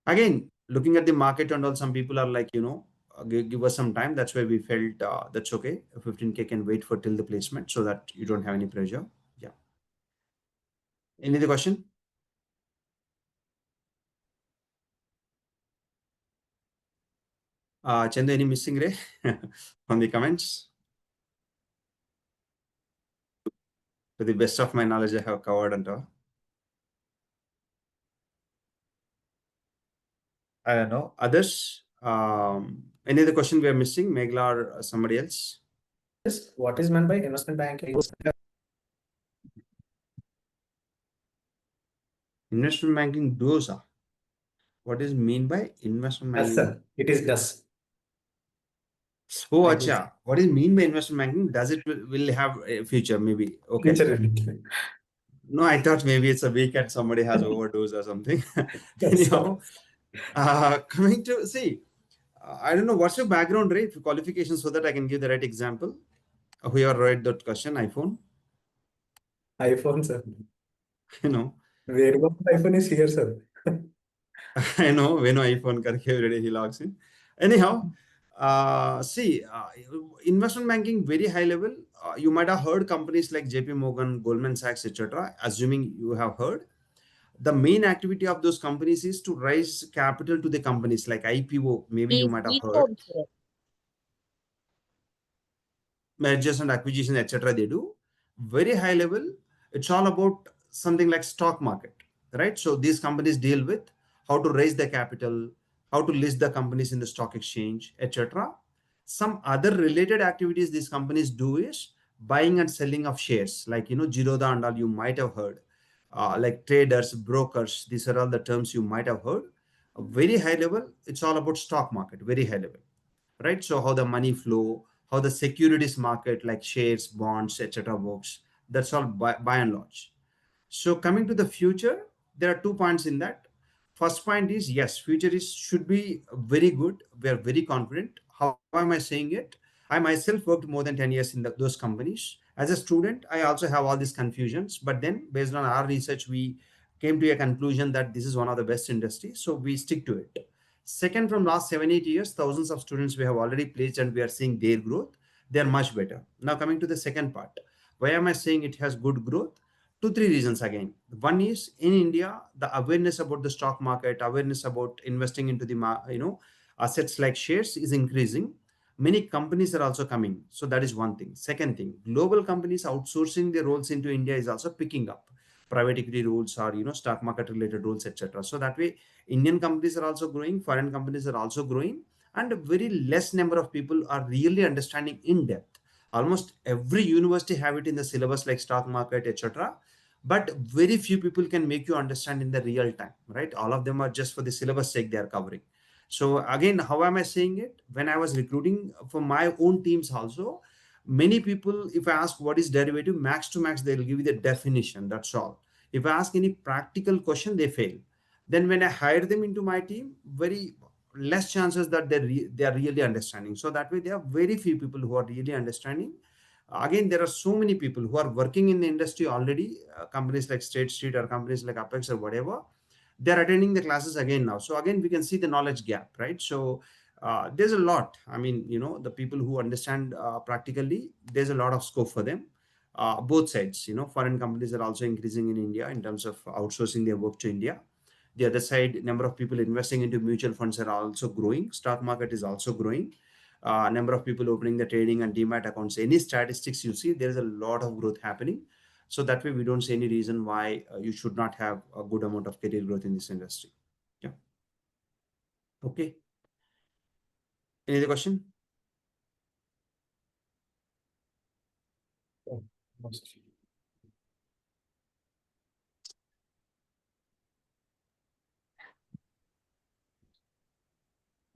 Again, looking at the market and all, some people are like, give us some time. That's why we felt that's okay. 15K can wait for till the placement so that you don't have any pressure. Yeah. Any other question? Chandu, any missing Ray from the comments? To the best of my knowledge, I have covered and all. I don't know. Others? Any other question we are missing, Megla or somebody else? Yes. What is meant by investment banking? Investment banking does. What is mean by investment Yes, banking? sir. It is does. Oh, I do. acha. What is mean by investment banking? Does it will have a future? Maybe. Okay. Future. No, I thought maybe it's a weekend somebody has overdose or something. Yes, Anyhow, coming to see, I don't know what's your background, right? Qualifications, so that I can give the right example. Who you write that question? iPhone. iPhone, sir. Where iPhone is here, sir. I know when iPhone karke every day he logs in. Anyhow, see, investment banking very high level. You might have heard companies like JP Morgan, Goldman Sachs, etc. Assuming you have heard, the main activity of those companies is to raise capital to the companies like IPO. Maybe you might have heard mergers and acquisitions, etc. They do very high level. It's all about something like stock market, right? So these companies deal with how to raise the capital, how to list the companies in the stock exchange, etc. Some other related activities these companies do is buying and selling of shares, like Jiroda and all you might have heard, like traders, brokers. These are all the terms you might have heard. Very high level, it's all about stock market, very high level, right? So how the money flow, how the securities market like shares, bonds, etc. works. That's all by and large. So coming to the future, there are 2 points in that. First point is yes, future should be very good. We are very confident. How am I saying it? I myself worked more than 10 years in those companies. As a student, I also have all these confusions. But then based on our research, we came to a conclusion that this is one of the best industries. So we stick to it. Second, from last 7-8 years, thousands of students we have already placed and we are seeing their growth. They are much better. Now coming to the second part. Why am I saying it has good growth? 2-3 reasons again. One is in India, the awareness about the stock market, awareness about investing into the assets like shares is increasing. Many companies are also coming. So that is one thing. Second thing, global companies outsourcing their roles into India is also picking up. Private equity roles or stock market related roles, etc. So that way, Indian companies are also growing, foreign companies are also growing, and a very less number of people are really understanding in depth. Almost every university have it in the syllabus like stock market, etc. But very few people can make you understand in the real time, right? All of them are just for the syllabus sake they are covering. So again, how am I saying it? When I was recruiting for my own teams also, many people, if I ask what is derivative, max to max, they'll give you the definition. That's all. If I ask any practical question, they fail. Then when I hire them into my team, very less chances that they are really understanding. So that way, there are very few people who are really understanding. Again, there are so many people who are working in the industry already, companies like State Street or companies like Apex or whatever. They're attending the classes again now. So again, we can see the knowledge gap, right? So there's a lot. I mean, the people who understand practically, there's a lot of scope for them. Both sides, foreign companies are also increasing in India in terms of outsourcing their work to India. The other side, number of people investing into mutual funds are also growing. Stock market is also growing. Number of people opening the trading and demat accounts. Any statistics you see, there is a lot of growth happening. So that way, we don't see any reason why you should not have a good amount of career growth in this industry. Yeah. Okay. Any other question?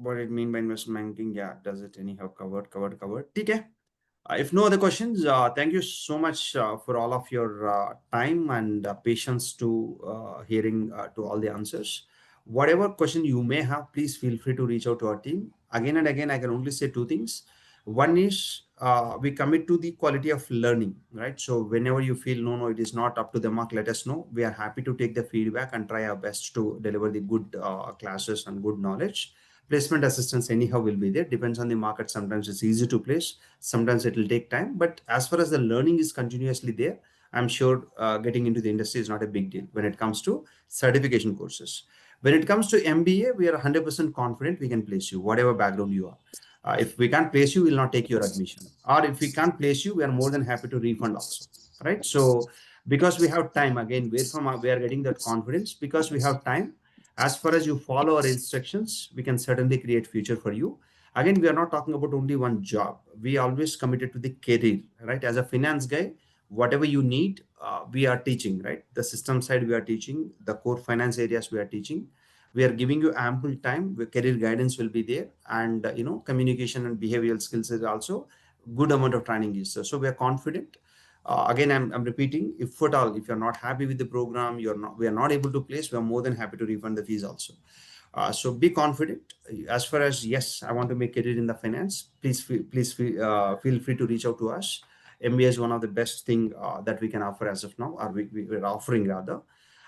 what it mean by investment banking? Yeah, does it anyhow covered. Okay. If no other questions, thank you so much for all of your time and patience to hearing to all the answers. Whatever question you may have, please feel free to reach out to our team. Again and again, I can only say two things. One is we commit to the quality of learning, right? So whenever you feel no, it is not up to the mark, let us know. We are happy to take the feedback and try our best to deliver the good classes and good knowledge. Placement assistance anyhow will be there, depends on the market. Sometimes it's easy to place, sometimes it will take time, but as far as the learning is continuously there, I'm sure getting into the industry is not a big deal when it comes to certification courses. When it comes to MBA, we are 100% confident we can place you, whatever background you are. If we can't place you, we'll not take your admission. Or if we can't place you, we are more than happy to refund also, right? So because we have time, again, where from we are getting that confidence, because we have time. As far as you follow our instructions, we can certainly create future for you. Again, we are not talking about only one job. We always committed to the career, right? As a finance guy, whatever you need, we are teaching, right? The system side we are teaching, the core finance areas we are teaching. We are giving you ample time where career guidance will be there, and communication and behavioral skills is also good amount of training is there. So we are confident. Again, I'm repeating, if at all, if you're not happy with the program, we are not able to place, we are more than happy to refund the fees also. So be confident. As far as, yes, I want to make career in the finance, please feel free to reach out to us. MBA is one of the best thing that we can offer as of now, or we're offering rather.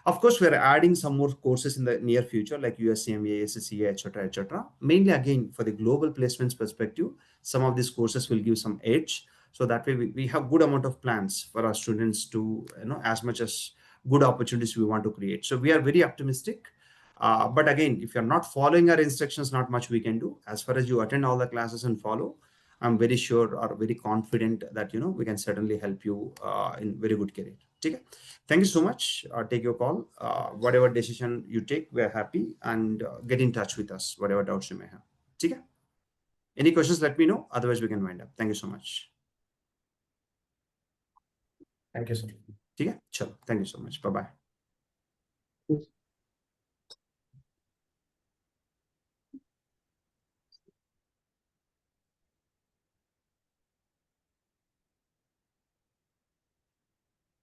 Of course, we're adding some more courses in the near future, like USC MBA, SCCA, etc., etc. Mainly, again, for the global placements perspective, some of these courses will give some edge. So that way, we have good amount of plans for our students to, as much as good opportunities we want to create. So we are very optimistic. But again, if you're not following our instructions, not much we can do. As far as you attend all the classes and follow, I'm very sure or very confident that we can certainly help you in very good career. Okay. Thank you so much. Take your call. Whatever decision you take, we are happy, and get in touch with us, whatever doubts you may have. Okay. Any questions, let me know. Otherwise, we can wind up. Thank you so much. Thank you, sir. Okay. Chalo. Thank you so much. Bye-bye.